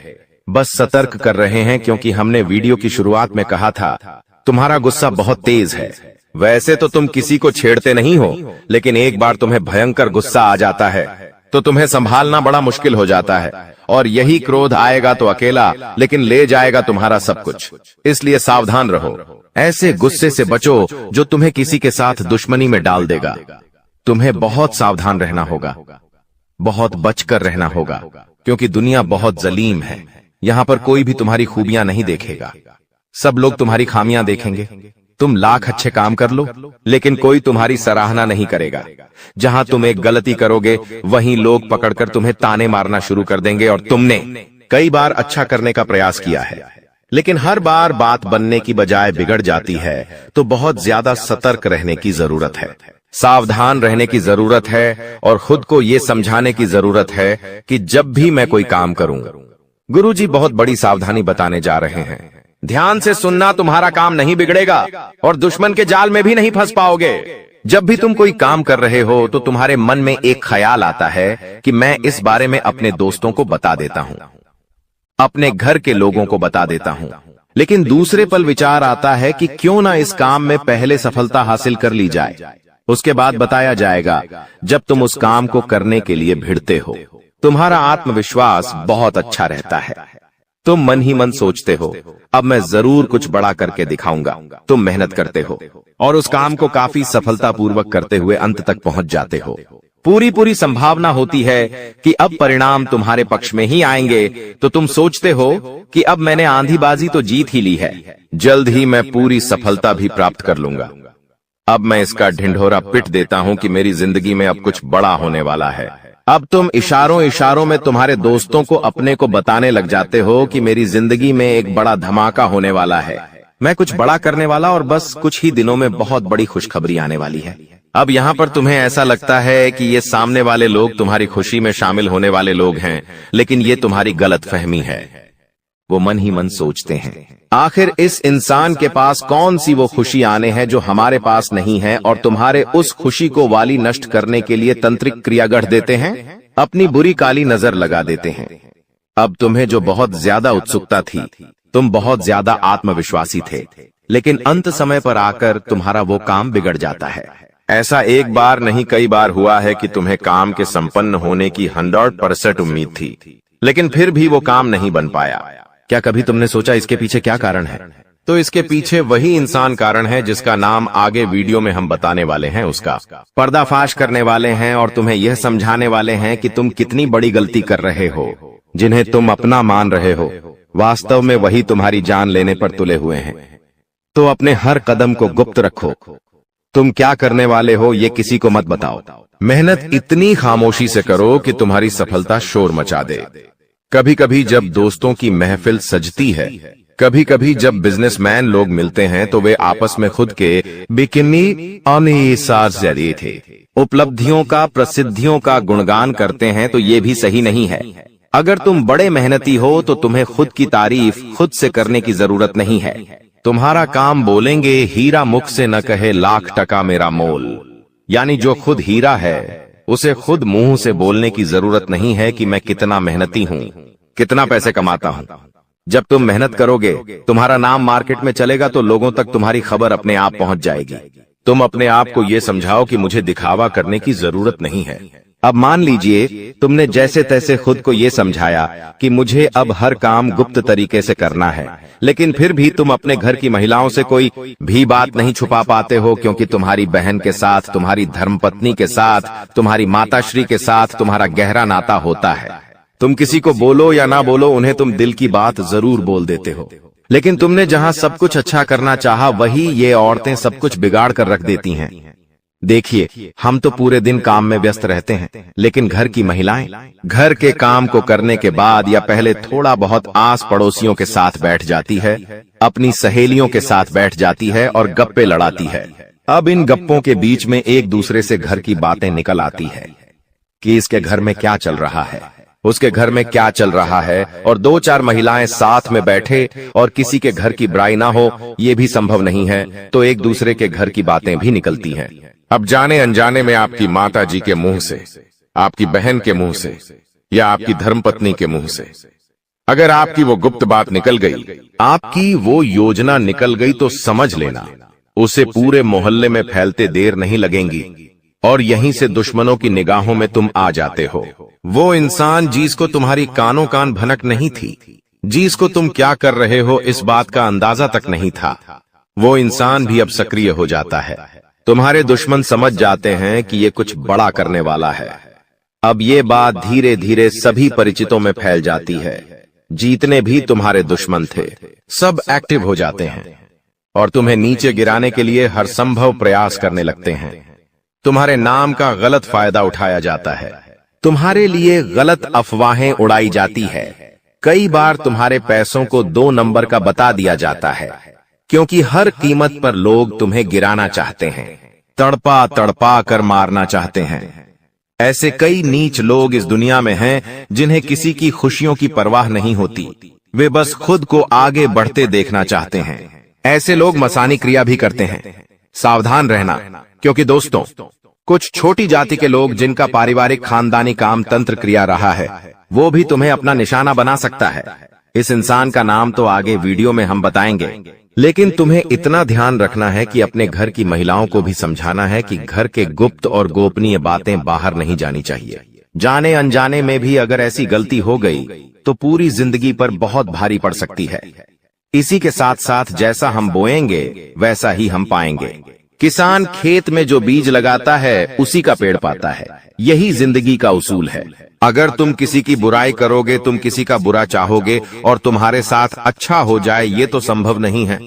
बस सतर्क कर रहे हैं, क्योंकि हमने वीडियो की शुरुआत में कहा था तुम्हारा गुस्सा बहुत तेज है। वैसे तो तुम किसी को छेड़ते नहीं हो, लेकिन एक बार तुम्हें भयंकर गुस्सा आ जाता है तो तुम्हें संभालना बड़ा मुश्किल हो जाता है। और यही क्रोध आएगा तो अकेला, लेकिन ले जाएगा तुम्हारा सब कुछ। इसलिए सावधान रहो, ऐसे गुस्से से बचो जो तुम्हें किसी के साथ दुश्मनी में डाल देगा। तुम्हें बहुत सावधान रहना होगा, बहुत बचकर रहना होगा, क्योंकि दुनिया बहुत जलीम है। यहाँ पर कोई भी तुम्हारी खूबियां नहीं देखेगा, सब लोग तुम्हारी खामियां देखेंगे। तुम लाख अच्छे काम कर लो, लेकिन कोई तुम्हारी सराहना नहीं करेगा। जहां तुम एक गलती करोगे, वहीं लोग पकड़कर तुम्हें ताने मारना शुरू कर देंगे। और तुमने कई बार अच्छा करने का प्रयास किया है, लेकिन हर बार बात बनने की बजाय बिगड़ जाती है। तो बहुत ज्यादा सतर्क रहने की जरूरत है, सावधान रहने की जरूरत है, और खुद को ये समझाने की जरूरत है कि जब भी मैं कोई काम करूं, गुरुजी बहुत बड़ी सावधानी बताने जा रहे हैं। ध्यान से सुनना, तुम्हारा काम नहीं बिगड़ेगा और दुश्मन के जाल में भी नहीं फंस पाओगे। जब भी तुम कोई काम कर रहे हो तो तुम्हारे मन में एक ख्याल आता है कि मैं इस बारे में अपने दोस्तों को बता देता हूं, अपने घर के लोगों को बता देता हूं। लेकिन दूसरे पल विचार आता है कि क्यों ना इस काम में पहले सफलता हासिल कर ली जाए, उसके बाद बताया जाएगा। जब तुम उस काम को करने के लिए भिड़ते हो, तुम्हारा आत्मविश्वास बहुत अच्छा रहता है। तुम मन ही मन सोचते हो अब मैं जरूर कुछ बड़ा करके दिखाऊंगा। तुम मेहनत करते हो और उस काम को काफी सफलतापूर्वक करते हुए अंत तक पहुंच जाते हो। पूरी संभावना होती है कि अब परिणाम तुम्हारे पक्ष में ही आएंगे। तो तुम सोचते हो कि अब मैंने आंधीबाजी तो जीत ही ली है, जल्द ही मैं पूरी सफलता भी प्राप्त कर लूंगा। अब मैं इसका ढिंढोरा पिट देता हूं कि मेरी जिंदगी में अब कुछ बड़ा होने वाला है। अब तुम इशारों में तुम्हारे दोस्तों को अपने को बताने लग जाते हो कि मेरी जिंदगी में एक बड़ा धमाका होने वाला है, मैं कुछ बड़ा करने वाला, और बस कुछ ही दिनों में बहुत बड़ी खुशखबरी आने वाली है। अब यहाँ पर तुम्हें ऐसा लगता है कि ये सामने वाले लोग तुम्हारी खुशी में शामिल होने वाले लोग हैं, लेकिन ये तुम्हारी गलतफहमी है। वो मन ही मन सोचते हैं आखिर इस इंसान के पास कौन सी वो खुशी आने हैं जो हमारे पास नहीं है, और तुम्हारे उस खुशी को वाली नष्ट करने के लिए तंत्रिक क्रिया गढ़ देते हैं, अपनी बुरी काली नजर लगा देते हैं। अब तुम्हें जो बहुत ज्यादा उत्सुकता थी, तुम बहुत ज्यादा आत्मविश्वासी थे, लेकिन अंत समय पर आकर तुम्हारा वो काम बिगड़ जाता है। ऐसा एक बार नहीं कई बार हुआ है कि तुम्हें काम के संपन्न होने की 100% उम्मीद थी, लेकिन फिर भी वो काम नहीं बन पाया। क्या कभी तुमने सोचा इसके पीछे क्या कारण है? तो इसके पीछे वही इंसान कारण है जिसका नाम आगे वीडियो में हम बताने वाले हैं। उसका पर्दाफाश करने वाले हैं और तुम्हें यह समझाने वाले हैं कि तुम कितनी बड़ी गलती कर रहे हो। जिन्हें तुम अपना मान रहे हो, वास्तव में वही तुम्हारी जान लेने पर तुले हुए हैं। तो अपने हर कदम को गुप्त रखो। तुम क्या करने वाले हो ये किसी को मत बताओ। मेहनत इतनी खामोशी से करो कि तुम्हारी सफलता शोर मचा दे। कभी कभी जब दोस्तों की महफिल सजती है, कभी कभी जब बिजनेसमैन लोग मिलते हैं, तो वे आपस में खुद के बिकिनी जरिए थे उपलब्धियों का, प्रसिद्धियों का गुणगान करते हैं। तो ये भी सही नहीं है। अगर तुम बड़े मेहनती हो तो तुम्हें खुद की तारीफ खुद से करने की जरूरत नहीं है। तुम्हारा काम बोलेंगे हीरा मुख से न कहे लाख टका मेरा मोल। यानी जो खुद हीरा है उसे खुद मुंह से बोलने की जरूरत नहीं है कि मैं कितना मेहनती हूँ, कितना पैसे कमाता हूँ। जब तुम मेहनत करोगे, तुम्हारा नाम मार्केट में चलेगा तो लोगों तक तुम्हारी खबर अपने आप पहुंच जाएगी। तुम अपने आप को ये समझाओ कि मुझे दिखावा करने की जरूरत नहीं है। अब मान लीजिए तुमने जैसे तैसे खुद को ये समझाया कि मुझे अब हर काम गुप्त तरीके से करना है, लेकिन फिर भी तुम अपने घर की महिलाओं से कोई भी बात नहीं छुपा पाते हो, क्योंकि तुम्हारी बहन के साथ, तुम्हारी धर्मपत्नी के साथ, तुम्हारी माताश्री के साथ तुम्हारा गहरा नाता होता है। तुम किसी को बोलो या ना बोलो, उन्हें तुम दिल की बात जरूर बोल देते हो। लेकिन तुमने जहां सब कुछ अच्छा करना चाहा, वही ये औरतें सब कुछ बिगाड़ कर रख देती हैं। देखिए, हम तो पूरे दिन काम में व्यस्त रहते हैं, लेकिन घर की महिलाएं घर के काम को करने के बाद या पहले थोड़ा बहुत आस पड़ोसियों के साथ बैठ जाती है, अपनी सहेलियों के साथ बैठ जाती है और गप्पे लड़ाती है। अब इन गप्पों के बीच में एक दूसरे से घर की बातें निकल आती है कि इसके घर में क्या चल रहा है, उसके घर में क्या चल रहा है, और दो चार महिलाएं साथ में बैठे और किसी के घर की बुराई ना हो, ये भी संभव नहीं है, तो एक दूसरे के घर की बातें भी निकलती हैं। अब जाने अनजाने में आपकी माता जी के मुंह से, आपकी बहन के मुंह से या आपकी धर्मपत्नी के मुंह से अगर आपकी वो गुप्त बात निकल गई, आपकी वो योजना निकल गई, तो समझ लेना उसे पूरे मोहल्ले में फैलते देर नहीं लगेंगी और यहीं से दुश्मनों की निगाहों में तुम आ जाते हो। वो इंसान जिसको तुम्हारी कानों कान भनक नहीं थी, जिसको तुम क्या कर रहे हो इस बात का अंदाजा तक नहीं था, वो इंसान भी अब सक्रिय हो जाता है। तुम्हारे दुश्मन समझ जाते हैं कि ये कुछ बड़ा करने वाला है। अब ये बात धीरे धीरे सभी परिचितों में फैल जाती है। जीतने भी तुम्हारे दुश्मन थे, सब एक्टिव हो जाते हैं और तुम्हें नीचे गिराने के लिए हर संभव प्रयास करने लगते हैं। तुम्हारे नाम का गलत फायदा उठाया जाता है, तुम्हारे लिए गलत अफवाहें उड़ाई जाती है। कई बार तुम्हारे पैसों को 2 नंबर का बता दिया जाता है, क्योंकि हर कीमत पर लोग तुम्हें गिराना चाहते हैं, तड़पा तड़पा कर मारना चाहते हैं। ऐसे कई नीच लोग इस दुनिया में हैं जिन्हें किसी की खुशियों की परवाह नहीं होती, वे बस खुद को आगे बढ़ते देखना चाहते हैं। ऐसे लोग मसानी क्रिया भी करते हैं। सावधान रहना, क्योंकि दोस्तों, कुछ छोटी जाति के लोग जिनका पारिवारिक खानदानी काम तंत्र क्रिया रहा है, वो भी तुम्हें अपना निशाना बना सकता है। इस इंसान का नाम तो आगे वीडियो में हम बताएंगे, लेकिन तुम्हें इतना ध्यान रखना है कि अपने घर की महिलाओं को भी समझाना है कि घर के गुप्त और गोपनीय बातें बाहर नहीं जानी चाहिए। जाने अनजाने में भी अगर ऐसी गलती हो गई तो पूरी जिंदगी पर बहुत भारी पड़ सकती है। इसी के साथ साथ जैसा हम बोएंगे वैसा ही हम पाएंगे। किसान खेत में जो बीज लगाता है उसी का पेड़ पाता है, यही जिंदगी का उसूल है। अगर तुम किसी की बुराई करोगे, तुम किसी का बुरा चाहोगे और तुम्हारे साथ अच्छा हो जाए, ये तो संभव नहीं है।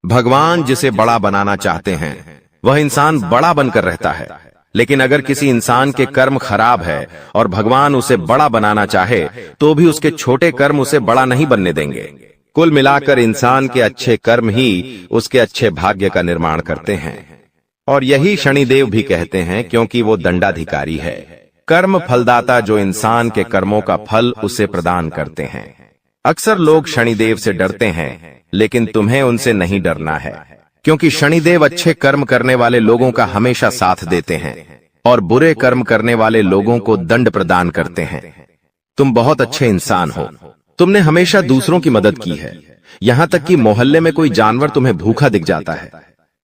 भगवान जिसे बड़ा बनाना चाहते हैं वह इंसान बड़ा बनकर रहता है, लेकिन अगर किसी इंसान के कर्म खराब है और भगवान उसे बड़ा बनाना चाहे तो भी उसके छोटे कर्म उसे बड़ा नहीं बनने देंगे। कुल मिलाकर इंसान के अच्छे कर्म ही उसके अच्छे भाग्य का निर्माण करते हैं, और यही शनिदेव भी कहते हैं, क्योंकि वो दंडाधिकारी है, कर्म फलदाता, जो इंसान के कर्मों का फल उसे प्रदान करते हैं। अक्सर लोग शनिदेव से डरते हैं, लेकिन तुम्हें उनसे नहीं डरना है, क्योंकि शनिदेव अच्छे कर्म करने वाले लोगों का हमेशा साथ देते हैं और बुरे कर्म करने वाले लोगों को दंड प्रदान करते हैं। तुम बहुत अच्छे इंसान हो। तुमने हमेशा दूसरों की मदद की है। यहाँ तक कि मोहल्ले में कोई जानवर तुम्हें भूखा दिख जाता है,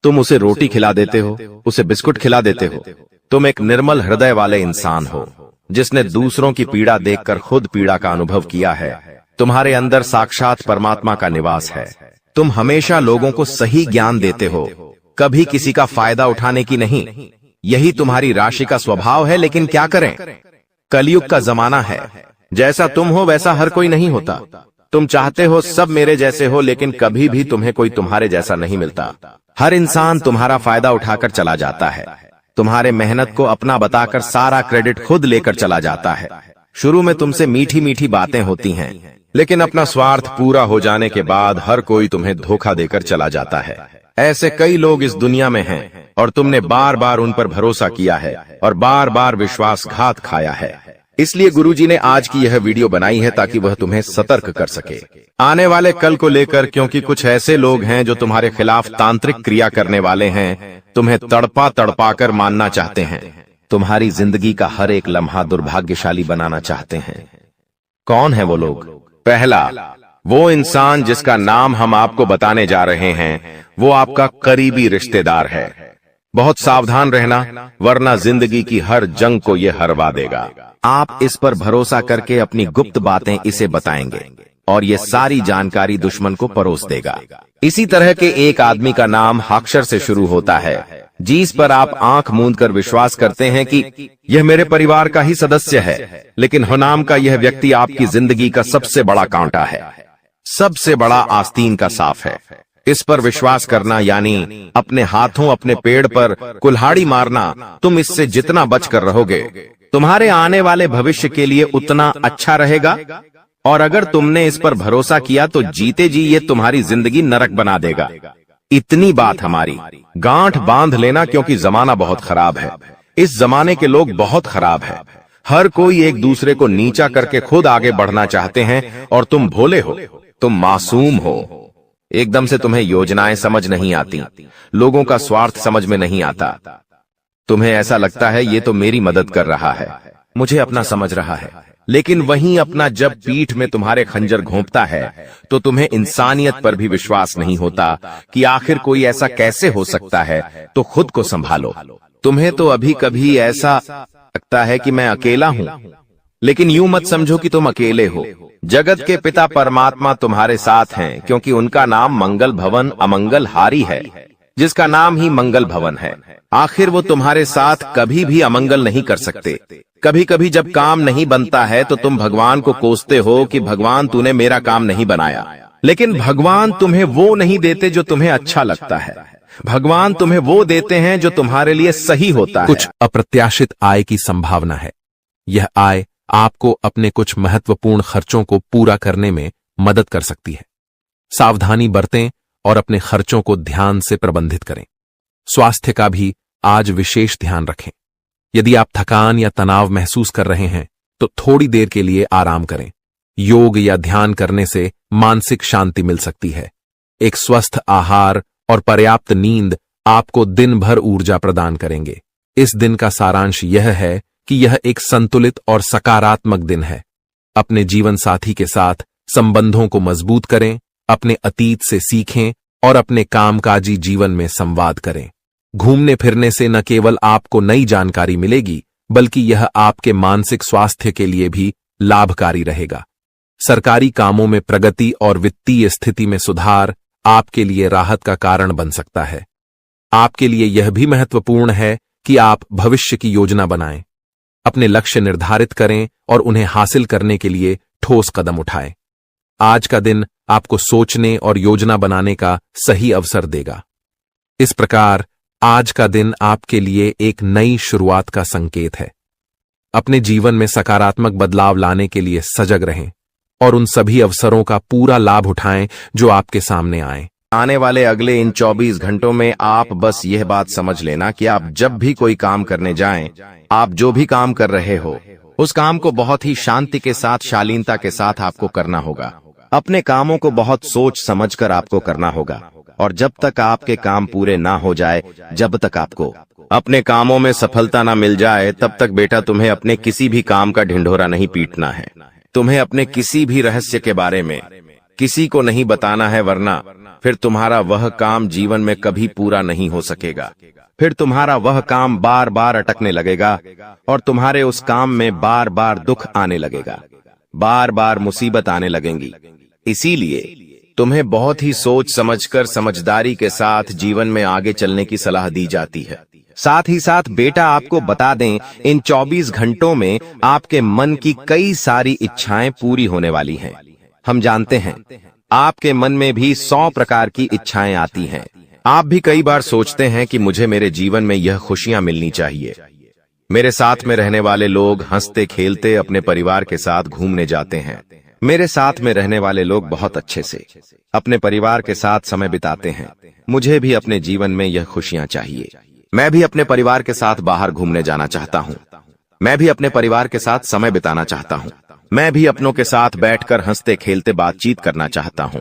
तुम उसे रोटी खिला देते हो, उसे बिस्कुट खिला देते हो। तुम एक निर्मल हृदय वाले इंसान हो, जिसने दूसरों की पीड़ा देखकर खुद पीड़ा का अनुभव किया है। तुम्हारे अंदर साक्षात परमात्मा का निवास है। तुम हमेशा लोगों को सही ज्ञान देते हो, कभी किसी का फायदा उठाने की नहीं। यही तुम्हारी राशि का स्वभाव है। लेकिन क्या करें, कलयुग का जमाना है। जैसा तुम हो वैसा हर कोई नहीं होता। तुम चाहते हो सब मेरे जैसे हो, लेकिन कभी भी तुम्हें कोई तुम्हारे जैसा नहीं मिलता। हर इंसान तुम्हारा फायदा उठाकर चला जाता है। तुम्हारे मेहनत को अपना बताकर सारा क्रेडिट खुद लेकर चला जाता है। शुरू में तुमसे मीठी मीठी बातें होती हैं, लेकिन अपना स्वार्थ पूरा हो जाने के बाद हर कोई तुम्हें धोखा देकर चला जाता है। ऐसे कई लोग इस दुनिया में हैं और तुमने बार बार उन पर भरोसा किया है और बार बार विश्वासघात खाया है। इसलिए गुरुजी ने आज की यह वीडियो बनाई है ताकि वह तुम्हें सतर्क कर सके आने वाले कल को लेकर, क्योंकि कुछ ऐसे लोग हैं जो तुम्हारे खिलाफ तांत्रिक क्रिया करने वाले हैं, तुम्हें तड़पा तड़पा कर मानना चाहते हैं, तुम्हारी जिंदगी का हर एक लम्हा दुर्भाग्यशाली बनाना चाहते हैं। कौन है वो लोग? पहला, वो इंसान जिसका नाम हम आपको बताने जा रहे हैं, वो आपका करीबी रिश्तेदार है। बहुत सावधान रहना, वरना जिंदगी की हर जंग को ये हरवा देगा। आप इस पर भरोसा करके अपनी गुप्त बातें इसे बताएंगे और ये सारी जानकारी दुश्मन को परोस देगा। इसी तरह के एक आदमी का नाम अक्षर से शुरू होता है, जिस पर आप आंख मूंद कर विश्वास करते हैं कि यह मेरे परिवार का ही सदस्य है, लेकिन नाम का यह व्यक्ति आपकी जिंदगी का सबसे बड़ा कांटा है, सबसे बड़ा आस्तीन का साफ है। इस पर विश्वास करना यानी अपने हाथों अपने पेड़ पर कुल्हाड़ी मारना। तुम इससे जितना बचकर रहोगे, तुम्हारे आने वाले भविष्य के लिए उतना अच्छा रहेगा। और अगर तुमने इस पर भरोसा किया तो जीते जी ये तुम्हारी जिंदगी नरक बना देगा। इतनी बात हमारी, गांठ बांध लेना, क्योंकि जमाना बहुत खराब है। इस जमाने के लोग बहुत खराब है। हर कोई एक दूसरे को नीचा करके खुद आगे बढ़ना चाहते हैं और तुम भोले हो, तुम मासूम हो। एकदम से तुम्हें योजनाएं समझ नहीं आती, लोगों का स्वार्थ समझ में नहीं आता। तुम्हें ऐसा लगता है ये तो मेरी मदद कर रहा है, मुझे अपना समझ रहा है। लेकिन वहीं अपना जब पीठ में तुम्हारे खंजर घोंपता है तो तुम्हें इंसानियत पर भी विश्वास नहीं होता कि आखिर कोई ऐसा कैसे हो सकता है। तो खुद को संभालो। तुम्हें तो अभी कभी ऐसा लगता है कि मैं अकेला हूं, लेकिन यूं मत समझो कि तुम अकेले हो। जगत के पिता परमात्मा तुम्हारे साथ हैं, क्योंकि उनका नाम मंगल भवन अमंगल हारी है, जिसका नाम ही मंगल भवन है। आखिर वो तुम्हारे साथ कभी भी अमंगल नहीं कर सकते। कभी कभी जब काम नहीं बनता है तो तुम भगवान को कोसते हो कि भगवान तूने मेरा काम नहीं बनाया, लेकिन भगवान तुम्हें वो नहीं देते जो तुम्हें अच्छा लगता है। भगवान तुम्हें वो देते हैं जो तुम्हारे लिए सही होता है। कुछ अप्रत्याशित आय की संभावना है। यह आय आपको अपने कुछ महत्वपूर्ण खर्चों को पूरा करने में मदद कर सकती है। सावधानी बरतें और अपने खर्चों को ध्यान से प्रबंधित करें। स्वास्थ्य का भी आज विशेष ध्यान रखें। यदि आप थकान या तनाव महसूस कर रहे हैं तो थोड़ी देर के लिए आराम करें। योग या ध्यान करने से मानसिक शांति मिल सकती है। एक स्वस्थ आहार और पर्याप्त नींद आपको दिन भर ऊर्जा प्रदान करेंगे। इस दिन का सारांश यह है कि यह एक संतुलित और सकारात्मक दिन है। अपने जीवन साथी के साथ संबंधों को मजबूत करें, अपने अतीत से सीखें और अपने कामकाजी जीवन में संवाद करें। घूमने फिरने से न केवल आपको नई जानकारी मिलेगी, बल्कि यह आपके मानसिक स्वास्थ्य के लिए भी लाभकारी रहेगा। सरकारी कामों में प्रगति और वित्तीय स्थिति में सुधार आपके लिए राहत का कारण बन सकता है। आपके लिए यह भी महत्वपूर्ण है कि आप भविष्य की योजना बनाएं, अपने लक्ष्य निर्धारित करें और उन्हें हासिल करने के लिए ठोस कदम उठाएं। आज का दिन आपको सोचने और योजना बनाने का सही अवसर देगा। इस प्रकार आज का दिन आपके लिए एक नई शुरुआत का संकेत है। अपने जीवन में सकारात्मक बदलाव लाने के लिए सजग रहें और उन सभी अवसरों का पूरा लाभ उठाएं जो आपके सामने आए। आने वाले अगले इन 24 घंटों में आप बस यह बात समझ लेना कि आप जब भी कोई काम करने जाएं, आप जो भी काम कर रहे हो, उस काम को बहुत ही शांति के साथ, शालीनता के साथ आपको करना होगा। अपने कामों को बहुत सोच समझकर आपको करना होगा और जब तक आपके काम पूरे ना हो जाए, जब तक आपको अपने कामों में सफलता ना मिल जाए, तब तक बेटा तुम्हें अपने किसी भी काम का ढिंढोरा नहीं पीटना है। तुम्हें अपने किसी भी रहस्य के बारे में किसी को नहीं बताना है, वरना फिर तुम्हारा वह काम जीवन में कभी पूरा नहीं हो सकेगा। फिर तुम्हारा वह काम बार बार अटकने लगेगा और तुम्हारे उस काम में बार बार दुख आने लगेगा, बार बार मुसीबत आने लगेंगी। इसीलिए तुम्हें बहुत ही सोच समझकर समझदारी के साथ जीवन में आगे चलने की सलाह दी जाती है। साथ ही साथ बेटा आपको बता दें, इन 24 घंटों में आपके मन की कई सारी इच्छाएं पूरी होने वाली हैं। हम जानते हैं आपके मन में भी 100 प्रकार की इच्छाएं आती हैं। आप भी कई बार सोचते हैं कि मुझे मेरे जीवन में यह खुशियां मिलनी चाहिए, मेरे साथ में रहने वाले लोग हंसते खेलते अपने परिवार के साथ घूमने जाते हैं, मेरे साथ में रहने वाले लोग बहुत अच्छे से अपने परिवार के साथ समय बिताते हैं, मुझे भी अपने जीवन में यह खुशियां चाहिए। मैं भी अपने परिवार के साथ बाहर घूमने जाना चाहता हूं, मैं भी अपने परिवार के साथ समय बिताना चाहता हूं, मैं भी अपनों के साथ बैठकर हंसते खेलते बातचीत करना चाहता हूं।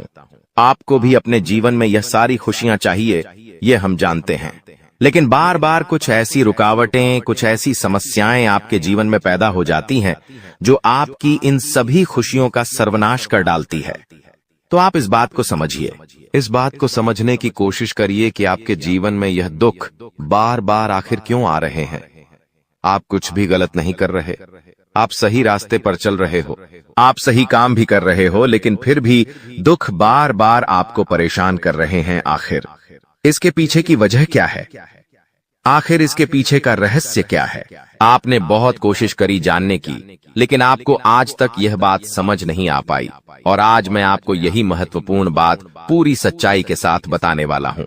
आपको भी अपने जीवन में यह सारी खुशियां चाहिए, ये हम जानते हैं। लेकिन बार बार कुछ ऐसी रुकावटें, कुछ ऐसी समस्याएं आपके जीवन में पैदा हो जाती हैं जो आपकी इन सभी खुशियों का सर्वनाश कर डालती है। तो आप इस बात को समझिए, इस बात को समझने की कोशिश करिए कि आपके जीवन में यह दुख बार बार आखिर क्यों आ रहे हैं। आप कुछ भी गलत नहीं कर रहे, आप सही रास्ते पर चल रहे हो, आप सही काम भी कर रहे हो, लेकिन फिर भी दुख बार बार आपको परेशान कर रहे हैं। आखिर इसके पीछे की वजह क्या है? आखिर इसके पीछे का रहस्य क्या है? आपने बहुत कोशिश करी जानने की, लेकिन आपको आज तक यह बात समझ नहीं आ पाई, और आज मैं आपको यही महत्वपूर्ण बात पूरी सच्चाई के साथ बताने वाला हूं।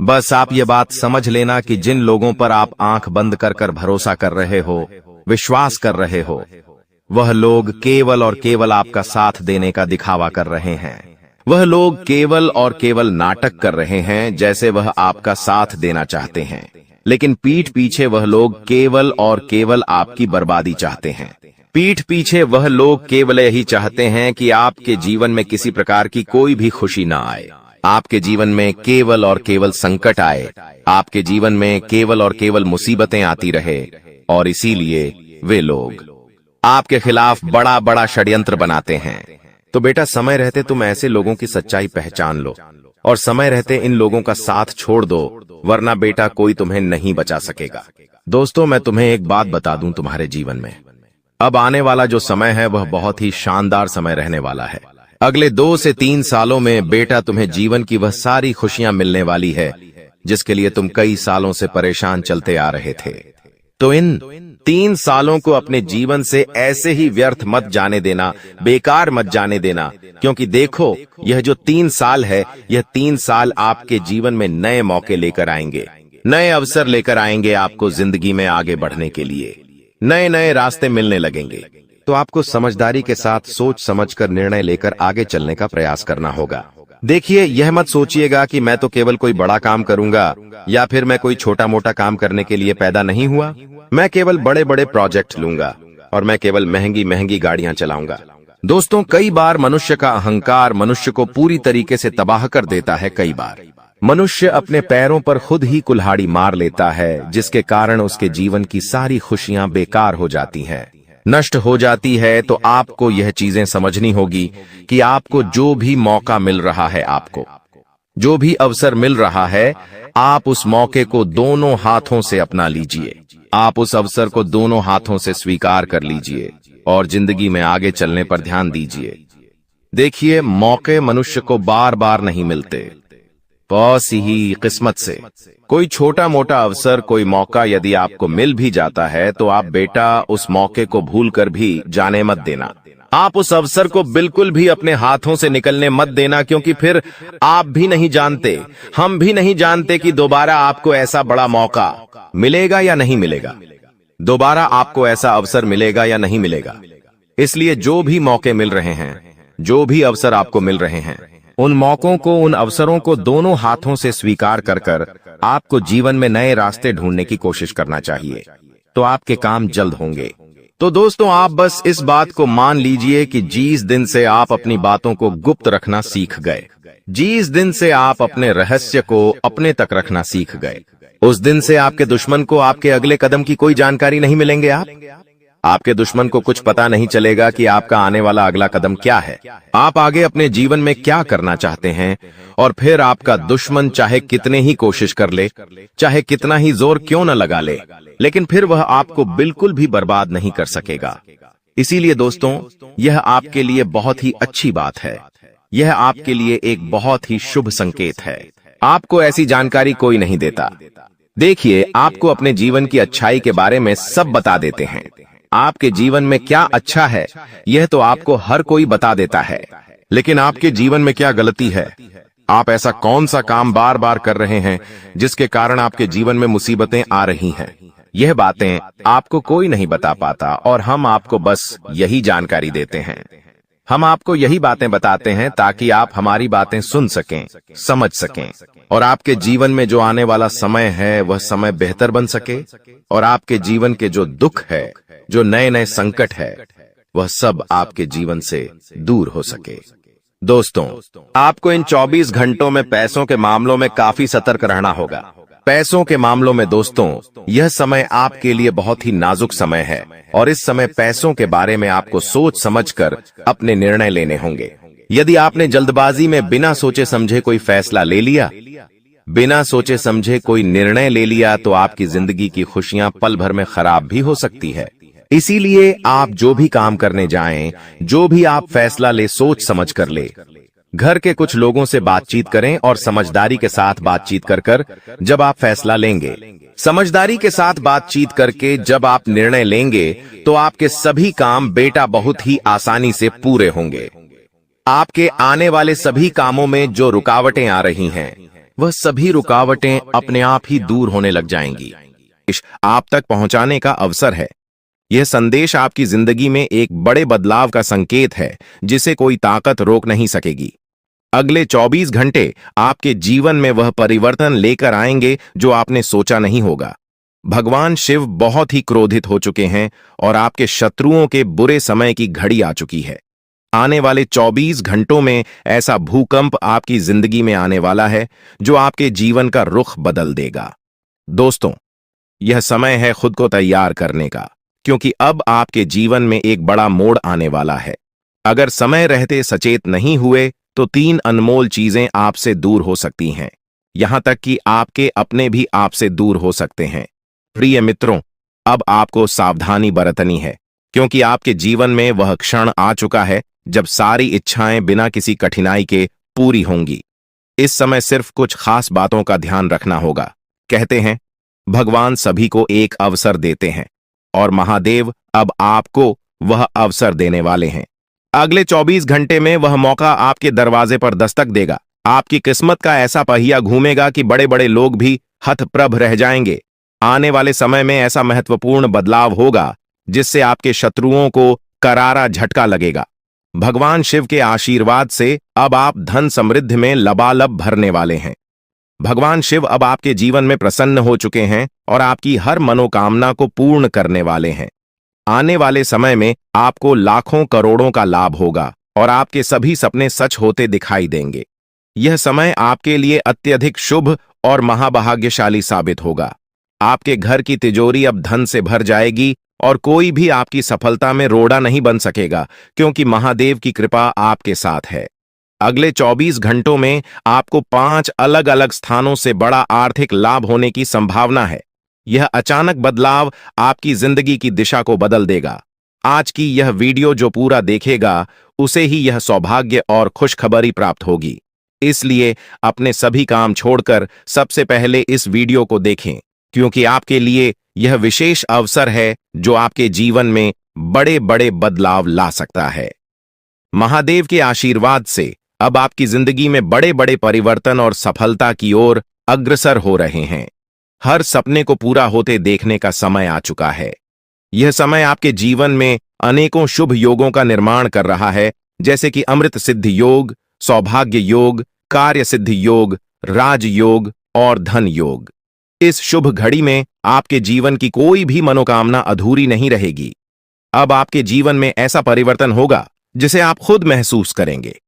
बस आप ये बात समझ लेना कि जिन लोगों पर आप आंख बंद कर कर भरोसा कर रहे हो, विश्वास कर रहे हो, वह लोग केवल और केवल आपका साथ देने का दिखावा कर रहे हैं। वह लोग केवल और केवल नाटक कर रहे हैं, जैसे वह आपका साथ देना चाहते हैं, लेकिन पीठ पीछे वह लोग केवल और केवल आपकी बर्बादी चाहते हैं। पीठ पीछे वह लोग केवल यही चाहते हैं कि आपके जीवन में किसी प्रकार की कोई भी खुशी ना आए, आपके जीवन में केवल और केवल संकट आए, आपके जीवन में केवल और केवल मुसीबतें आती रहे, और इसीलिए वे लोग आपके खिलाफ बड़ा बड़ा षड्यंत्र बनाते हैं। तो बेटा, समय रहते तुम ऐसे लोगों की सच्चाई पहचान लो, और समय रहते इन लोगों का साथ छोड़ दो, वरना बेटा कोई तुम्हें नहीं बचा सकेगा। दोस्तों, मैं तुम्हें एक बात बता दूं, तुम्हारे जीवन में अब आने वाला जो समय है वह बहुत ही शानदार समय रहने वाला है। अगले 2 से 3 सालों में बेटा तुम्हें जीवन की वह सारी खुशियां मिलने वाली है जिसके लिए तुम कई सालों से परेशान चलते आ रहे थे। तो इन 3 सालों को अपने जीवन से ऐसे ही व्यर्थ मत जाने देना, बेकार मत जाने देना, क्योंकि देखो, यह जो 3 साल है, यह 3 साल आपके जीवन में नए मौके लेकर आएंगे, नए अवसर लेकर आएंगे आपको जिंदगी में आगे बढ़ने के लिए। नए नए रास्ते मिलने लगेंगे। तो आपको समझदारी के साथ सोच समझकर निर्णय लेकर आगे चलने का प्रयास करना होगा। देखिए, यह मत सोचिएगा कि मैं तो केवल कोई बड़ा काम करूंगा, या फिर मैं कोई छोटा मोटा काम करने के लिए पैदा नहीं हुआ। मैं केवल बड़े बड़े प्रोजेक्ट लूंगा, और मैं केवल महंगी महंगी गाड़ियां चलाऊंगा। दोस्तों, कई बार मनुष्य का अहंकार मनुष्य को पूरी तरीके से तबाह कर देता है। कई बार मनुष्य अपने पैरों पर खुद ही कुल्हाड़ी मार लेता है, जिसके कारण उसके जीवन की सारी खुशियां बेकार हो जाती हैं, नष्ट हो जाती है। तो आपको यह चीजें समझनी होगी कि आपको जो भी मौका मिल रहा है, आपको जो भी अवसर मिल रहा है, आप उस मौके को दोनों हाथों से अपना लीजिए। आप उस अवसर को दोनों हाथों से स्वीकार कर लीजिए और जिंदगी में आगे चलने पर ध्यान दीजिए। देखिए, मौके मनुष्य को बार बार नहीं मिलते, बस ही किस्मत से। कोई छोटा मोटा अवसर, कोई मौका यदि आपको मिल भी जाता है, तो आप बेटा उस मौके को भूलकर भी जाने मत देना। आप उस अवसर को बिल्कुल भी अपने हाथों से निकलने मत देना, क्योंकि फिर आप भी नहीं जानते, हम भी नहीं जानते कि दोबारा आपको ऐसा बड़ा मौका मिलेगा या नहीं मिलेगा, दोबारा आपको ऐसा अवसर मिलेगा या नहीं मिलेगा। इसलिए जो भी मौके मिल रहे हैं, जो भी अवसर आपको मिल रहे हैं, उन मौकों को, उन अवसरों को दोनों हाथों से स्वीकार कर कर आपको जीवन में नए रास्ते ढूंढने की कोशिश करना चाहिए। तो आपके काम जल्द होंगे। तो दोस्तों, आप बस इस बात को मान लीजिए कि जिस दिन से आप अपनी बातों को गुप्त रखना सीख गए, जिस दिन से आप अपने रहस्य को अपने तक रखना सीख गए, उस दिन से आपके दुश्मन को आपके अगले कदम की कोई जानकारी नहीं मिलेंगे। आपके दुश्मन को कुछ पता नहीं चलेगा कि आपका आने वाला अगला कदम क्या है, आप आगे अपने जीवन में क्या करना चाहते हैं। और फिर आपका दुश्मन चाहे कितने ही कोशिश कर ले, चाहे कितना ही जोर क्यों न लगा ले, लेकिन फिर वह आपको बिल्कुल भी बर्बाद नहीं कर सकेगा। इसीलिए दोस्तों, यह आपके लिए बहुत ही अच्छी बात है। यह आपके लिए एक बहुत ही शुभ संकेत है। आपको ऐसी जानकारी कोई नहीं देता। देखिए, आपको अपने जीवन की अच्छाई के बारे में सब बता देते हैं। आपके जीवन में क्या अच्छा है, यह तो आपको हर कोई बता देता है, लेकिन आपके जीवन में क्या गलती है, आप ऐसा कौन सा काम बार बार कर रहे हैं जिसके कारण आपके जीवन में मुसीबतें आ रही हैं, यह बातें आपको कोई नहीं बता पाता और हम आपको बस यही जानकारी देते हैं। हम आपको यही बातें बताते हैं ताकि आप हमारी बातें सुन सकें, समझ सकें और आपके जीवन में जो आने वाला समय है वह समय बेहतर बन सके और आपके जीवन के जो दुख है, जो नए नए संकट है, वह सब आपके जीवन से दूर हो सके। दोस्तों, आपको इन 24 घंटों में पैसों के मामलों में काफी सतर्क रहना होगा। पैसों के मामलों में दोस्तों, यह समय आपके लिए बहुत ही नाजुक समय है और इस समय पैसों के बारे में आपको सोच समझकर अपने निर्णय लेने होंगे। यदि आपने जल्दबाजी में बिना सोचे समझे कोई फैसला ले लिया, बिना सोचे समझे कोई निर्णय ले लिया, तो आपकी जिंदगी की खुशियां पल भर में खराब भी हो सकती है। इसीलिए आप जो भी काम करने जाएं, जो भी आप फैसला ले, सोच समझ कर ले। घर के कुछ लोगों से बातचीत करें और समझदारी के साथ बातचीत कर जब आप फैसला लेंगे, समझदारी के साथ बातचीत करके जब आप निर्णय लेंगे, तो आपके सभी काम बेटा बहुत ही आसानी से पूरे होंगे। आपके आने वाले सभी कामों में जो रुकावटें आ रही हैं, वह सभी रुकावटें अपने आप ही दूर होने लग जाएंगी। आप तक पहुंचाने का अवसर है। यह संदेश आपकी जिंदगी में एक बड़े बदलाव का संकेत है जिसे कोई ताकत रोक नहीं सकेगी। अगले 24 घंटे आपके जीवन में वह परिवर्तन लेकर आएंगे जो आपने सोचा नहीं होगा। भगवान शिव बहुत ही क्रोधित हो चुके हैं और आपके शत्रुओं के बुरे समय की घड़ी आ चुकी है। आने वाले 24 घंटों में ऐसा भूकंप आपकी जिंदगी में आने वाला है जो आपके जीवन का रुख बदल देगा। दोस्तों, यह समय है खुद को तैयार करने का, क्योंकि अब आपके जीवन में एक बड़ा मोड़ आने वाला है। अगर समय रहते सचेत नहीं हुए तो 3 अनमोल चीजें आपसे दूर हो सकती हैं, यहां तक कि आपके अपने भी आपसे दूर हो सकते हैं। प्रिय मित्रों, अब आपको सावधानी बरतनी है, क्योंकि आपके जीवन में वह क्षण आ चुका है जब सारी इच्छाएं बिना किसी कठिनाई के पूरी होंगी। इस समय सिर्फ कुछ खास बातों का ध्यान रखना होगा। कहते हैं, भगवान सभी को एक अवसर देते हैं और महादेव अब आपको वह अवसर देने वाले हैं। अगले 24 घंटे में वह मौका आपके दरवाजे पर दस्तक देगा। आपकी किस्मत का ऐसा पहिया घूमेगा कि बड़े बड़े लोग भी हतप्रभ रह जाएंगे। आने वाले समय में ऐसा महत्वपूर्ण बदलाव होगा जिससे आपके शत्रुओं को करारा झटका लगेगा। भगवान शिव के आशीर्वाद से अब आप धन समृद्धि में लबालब भरने वाले हैं। भगवान शिव अब आपके जीवन में प्रसन्न हो चुके हैं और आपकी हर मनोकामना को पूर्ण करने वाले हैं। आने वाले समय में आपको लाखों करोड़ों का लाभ होगा और आपके सभी सपने सच होते दिखाई देंगे। यह समय आपके लिए अत्यधिक शुभ और महाभाग्यशाली साबित होगा। आपके घर की तिजोरी अब धन से भर जाएगी और कोई भी आपकी सफलता में रोड़ा नहीं बन सकेगा, क्योंकि महादेव की कृपा आपके साथ है। अगले 24 घंटों में आपको 5 अलग अलग स्थानों से बड़ा आर्थिक लाभ होने की संभावना है। यह अचानक बदलाव आपकी जिंदगी की दिशा को बदल देगा। आज की यह वीडियो जो पूरा देखेगा, उसे ही यह सौभाग्य और खुशखबरी प्राप्त होगी। इसलिए अपने सभी काम छोड़कर सबसे पहले इस वीडियो को देखें, क्योंकि आपके लिए यह विशेष अवसर है जो आपके जीवन में बड़े बड़े बदलाव ला सकता है। महादेव के आशीर्वाद से अब आपकी जिंदगी में बड़े बड़े परिवर्तन और सफलता की ओर अग्रसर हो रहे हैं। हर सपने को पूरा होते देखने का समय आ चुका है। यह समय आपके जीवन में अनेकों शुभ योगों का निर्माण कर रहा है, जैसे कि अमृत सिद्धि योग, सौभाग्य योग, कार्य सिद्धि योग, राज योग और धन योग। इस शुभ घड़ी में आपके जीवन की कोई भी मनोकामना अधूरी नहीं रहेगी। अब आपके जीवन में ऐसा परिवर्तन होगा जिसे आप खुद महसूस करेंगे।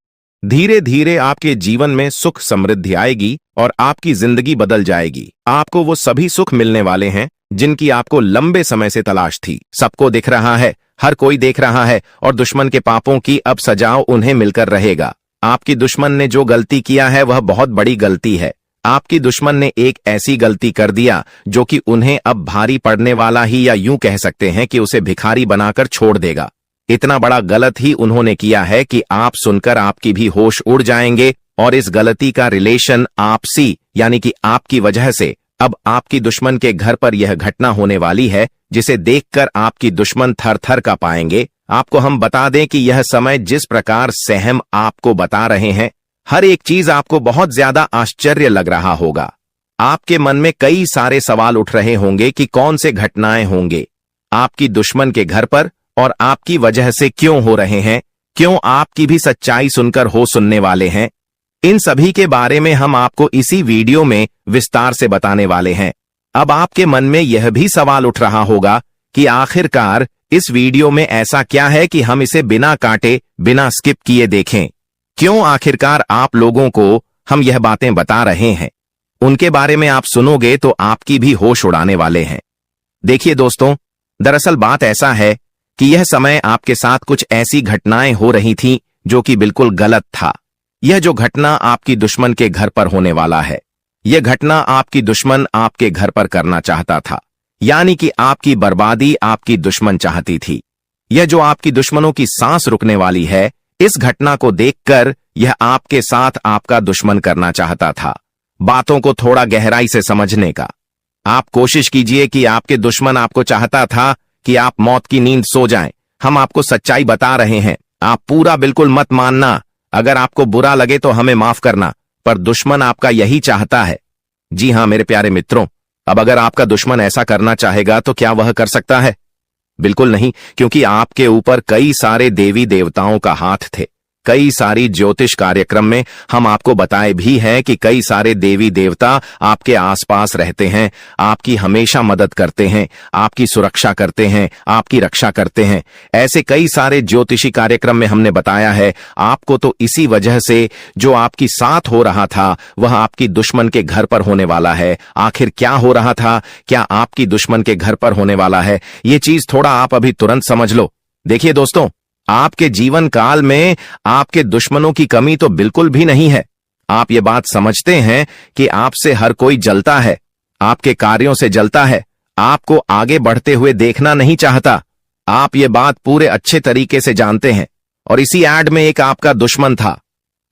धीरे धीरे आपके जीवन में सुख समृद्धि आएगी और आपकी जिंदगी बदल जाएगी। आपको वो सभी सुख मिलने वाले हैं जिनकी आपको लंबे समय से तलाश थी। सबको दिख रहा है, हर कोई देख रहा है, और दुश्मन के पापों की अब सजाओ उन्हें मिलकर रहेगा। आपकी दुश्मन ने जो गलती किया है वह बहुत बड़ी गलती है। आपकी दुश्मन ने एक ऐसी गलती कर दिया जो कि उन्हें अब भारी पड़ने वाला ही, या यूं कह सकते हैं कि उसे भिखारी बनाकर छोड़ देगा। इतना बड़ा गलत ही उन्होंने किया है कि आप सुनकर आपकी भी होश उड़ जाएंगे, और इस गलती का रिलेशन आपसी यानी कि आपकी वजह से अब आपकी दुश्मन के घर पर यह घटना होने वाली है, जिसे देखकर आपकी दुश्मन थर थर का पाएंगे। आपको हम बता दें कि यह समय जिस प्रकार से हम आपको बता रहे हैं, हर एक चीज आपको बहुत ज्यादा आश्चर्य लग रहा होगा। आपके मन में कई सारे सवाल उठ रहे होंगे कि कौन से घटनाएं होंगे आपकी दुश्मन के घर पर, और आपकी वजह से क्यों हो रहे हैं, क्यों आपकी भी सच्चाई सुनकर हो सुनने वाले हैं। इन सभी के बारे में हम आपको इसी वीडियो में विस्तार से बताने वाले हैं। अब आपके मन में यह भी सवाल उठ रहा होगा कि आखिरकार इस वीडियो में ऐसा क्या है कि हम इसे बिना काटे, बिना स्किप किए देखें। क्यों आखिरकार आप लोगों को हम यह बातें बता रहे हैं, उनके बारे में आप सुनोगे तो आपकी भी होश उड़ाने वाले हैं। देखिए दोस्तों, दरअसल बात ऐसा है कि यह समय आपके साथ कुछ ऐसी घटनाएं हो रही थीं जो कि बिल्कुल गलत था। यह जो घटना आपकी दुश्मन के घर पर होने वाला है, यह घटना आपकी दुश्मन आपके घर पर करना चाहता था, यानी कि आपकी बर्बादी आपकी दुश्मन चाहती थी। यह जो आपकी दुश्मनों की सांस रुकने वाली है, इस घटना को देखकर यह आपके साथ आपका दुश्मन करना चाहता था। बातों को थोड़ा गहराई से समझने का आप कोशिश कीजिए कि आपके दुश्मन आपको चाहता था कि आप मौत की नींद सो जाएं। हम आपको सच्चाई बता रहे हैं, आप पूरा बिल्कुल मत मानना। अगर आपको बुरा लगे तो हमें माफ करना, पर दुश्मन आपका यही चाहता है। जी हां मेरे प्यारे मित्रों, अब अगर आपका दुश्मन ऐसा करना चाहेगा तो क्या वह कर सकता है? बिल्कुल नहीं, क्योंकि आपके ऊपर कई सारे देवी देवताओं का हाथ थे। कई सारी ज्योतिष कार्यक्रम में हम आपको बताए भी हैं कि कई सारे देवी देवता आपके आसपास रहते हैं, आपकी हमेशा मदद करते हैं, आपकी सुरक्षा करते हैं, आपकी रक्षा करते हैं। ऐसे कई सारे ज्योतिषी कार्यक्रम में हमने बताया है आपको। तो इसी वजह से जो आपकी साथ हो रहा था वह आपकी दुश्मन के घर पर होने वाला है। आखिर क्या हो रहा था, क्या आपकी दुश्मन के घर पर होने वाला है, ये चीज थोड़ा आप अभी तुरंत समझ लो। देखिए दोस्तों, आपके जीवन काल में आपके दुश्मनों की कमी तो बिल्कुल भी नहीं है। आप ये बात समझते हैं कि आपसे हर कोई जलता है, आपके कार्यों से जलता है, आपको आगे बढ़ते हुए देखना नहीं चाहता। आप ये बात पूरे अच्छे तरीके से जानते हैं। और इसी ऐड में एक आपका दुश्मन था,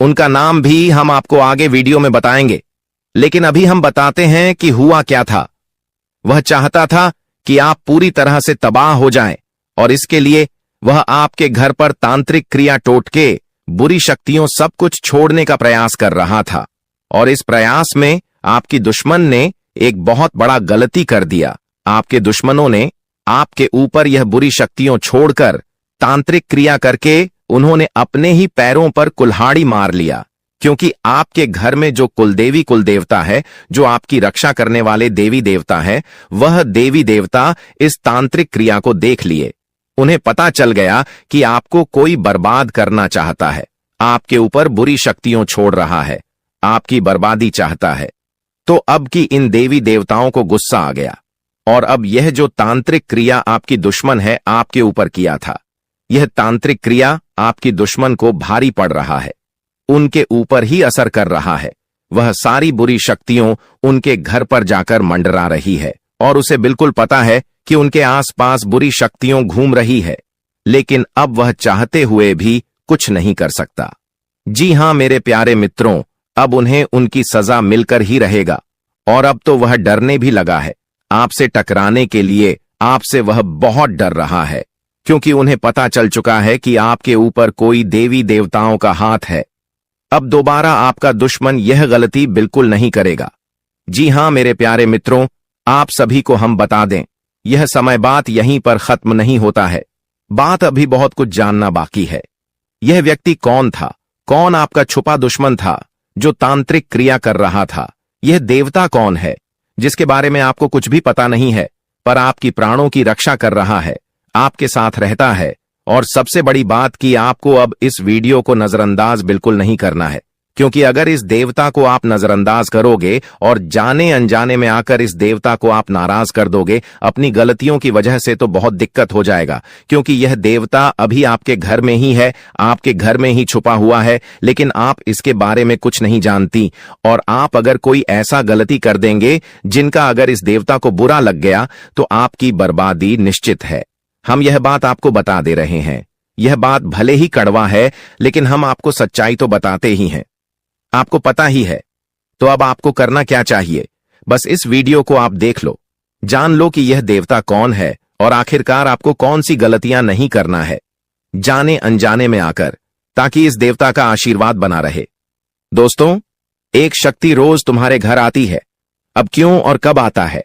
उनका नाम भी हम आपको आगे वीडियो में बताएंगे, लेकिन अभी हम बताते हैं कि हुआ क्या था। वह चाहता था कि आप पूरी तरह से तबाह हो जाएं, और इसके लिए वह आपके घर पर तांत्रिक क्रिया टोटके, बुरी शक्तियों सब कुछ छोड़ने का प्रयास कर रहा था। और इस प्रयास में आपकी दुश्मन ने एक बहुत बड़ा गलती कर दिया। आपके दुश्मनों ने आपके ऊपर यह बुरी शक्तियों छोड़कर तांत्रिक क्रिया करके उन्होंने अपने ही पैरों पर कुल्हाड़ी मार लिया, क्योंकि आपके घर में जो कुलदेवी कुलदेवता है, जो आपकी रक्षा करने वाले देवी देवता है, वह देवी देवता इस तांत्रिक क्रिया को देख लिए। उन्हें पता चल गया कि आपको कोई बर्बाद करना चाहता है, आपके ऊपर बुरी शक्तियों छोड़ रहा है, आपकी बर्बादी चाहता है। तो अब की इन देवी देवताओं को गुस्सा आ गया, और अब यह जो तांत्रिक क्रिया आपकी दुश्मन है आपके ऊपर किया था, यह तांत्रिक क्रिया आपकी दुश्मन को भारी पड़ रहा है, उनके ऊपर ही असर कर रहा है। वह सारी बुरी शक्तियों उनके घर पर जाकर मंडरा रही है, और उसे बिल्कुल पता है कि उनके आसपास बुरी शक्तियों घूम रही है, लेकिन अब वह चाहते हुए भी कुछ नहीं कर सकता। जी हां मेरे प्यारे मित्रों, अब उन्हें उनकी सजा मिलकर ही रहेगा, और अब तो वह डरने भी लगा है। आपसे टकराने के लिए आपसे वह बहुत डर रहा है, क्योंकि उन्हें पता चल चुका है कि आपके ऊपर कोई देवी देवताओं का हाथ है। अब दोबारा आपका दुश्मन यह गलती बिल्कुल नहीं करेगा। जी हां मेरे प्यारे मित्रों, आप सभी को हम बता दें, यह समय बात यहीं पर खत्म नहीं होता है। बात अभी बहुत कुछ जानना बाकी है। यह व्यक्ति कौन था, कौन आपका छुपा दुश्मन था जो तांत्रिक क्रिया कर रहा था? यह देवता कौन है जिसके बारे में आपको कुछ भी पता नहीं है, पर आपकी प्राणों की रक्षा कर रहा है, आपके साथ रहता है? और सबसे बड़ी बात कि आपको अब इस वीडियो को नजरअंदाज बिल्कुल नहीं करना है, क्योंकि अगर इस देवता को आप नजरअंदाज करोगे और जाने अनजाने में आकर इस देवता को आप नाराज कर दोगे अपनी गलतियों की वजह से, तो बहुत दिक्कत हो जाएगा। क्योंकि यह देवता अभी आपके घर में ही है, आपके घर में ही छुपा हुआ है, लेकिन आप इसके बारे में कुछ नहीं जानती। और आप अगर कोई ऐसा गलती कर देंगे जिनका अगर इस देवता को बुरा लग गया तो आपकी बर्बादी निश्चित है। हम यह बात आपको बता दे रहे हैं। यह बात भले ही कड़वा है, लेकिन हम आपको सच्चाई तो बताते ही हैं। आपको पता ही है। तो अब आपको करना क्या चाहिए? बस इस वीडियो को आप देख लो, जान लो कि यह देवता कौन है और आखिरकार आपको कौन सी गलतियां नहीं करना है जाने अनजाने में आकर, ताकि इस देवता का आशीर्वाद बना रहे। दोस्तों, एक शक्ति रोज तुम्हारे घर आती है। अब क्यों और कब आता है,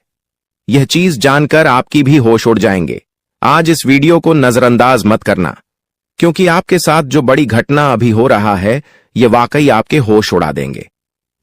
यह चीज जानकर आपकी भी होश उड़ जाएंगे। आज इस वीडियो को नजरअंदाज मत करना, क्योंकि आपके साथ जो बड़ी घटना अभी हो रहा है यह वाकई आपके होश उड़ा देंगे।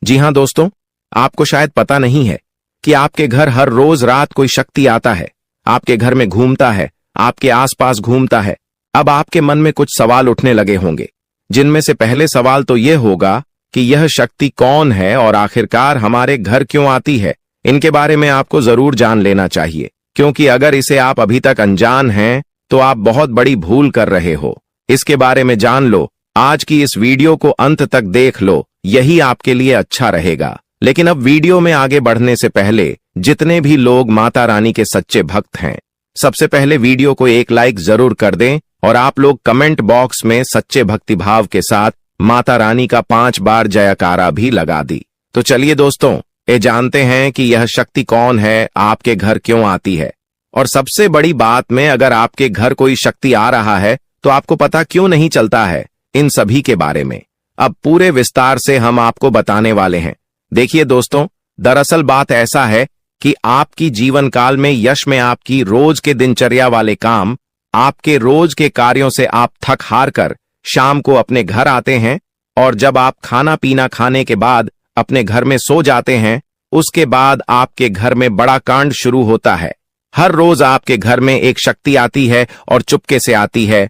जी हां दोस्तों, आपको शायद पता नहीं है कि आपके घर हर रोज रात कोई शक्ति आता है, आपके घर में घूमता है, आपके आसपास घूमता है। अब आपके मन में कुछ सवाल उठने लगे होंगे, जिनमें से पहले सवाल तो यह होगा कि यह शक्ति कौन है और आखिरकार हमारे घर क्यों आती है। इनके बारे में आपको जरूर जान लेना चाहिए, क्योंकि अगर इसे आप अभी तक अनजान हैं तो आप बहुत बड़ी भूल कर रहे हो। इसके बारे में जान लो, आज की इस वीडियो को अंत तक देख लो, यही आपके लिए अच्छा रहेगा। लेकिन अब वीडियो में आगे बढ़ने से पहले जितने भी लोग माता रानी के सच्चे भक्त हैं, सबसे पहले वीडियो को एक लाइक जरूर कर दें और आप लोग कमेंट बॉक्स में सच्चे भक्तिभाव के साथ माता रानी का 5 बार जयकारा भी लगा दी। तो चलिए दोस्तों, ये जानते हैं कि यह शक्ति कौन है, आपके घर क्यों आती है, और सबसे बड़ी बात में अगर आपके घर कोई शक्ति आ रहा है तो आपको पता क्यों नहीं चलता है। इन सभी के बारे में अब पूरे विस्तार से हम आपको बताने वाले हैं। देखिए दोस्तों, दरअसल बात ऐसा है कि आपकी जीवन काल में यश में आपकी रोज के दिनचर्या वाले काम, आपके रोज के कार्यों से आप थक हार कर शाम को अपने घर आते हैं, और जब आप खाना पीना खाने के बाद अपने घर में सो जाते हैं, उसके बाद आपके घर में बड़ा कांड शुरू होता है। हर रोज आपके घर में एक शक्ति आती है और चुपके से आती है,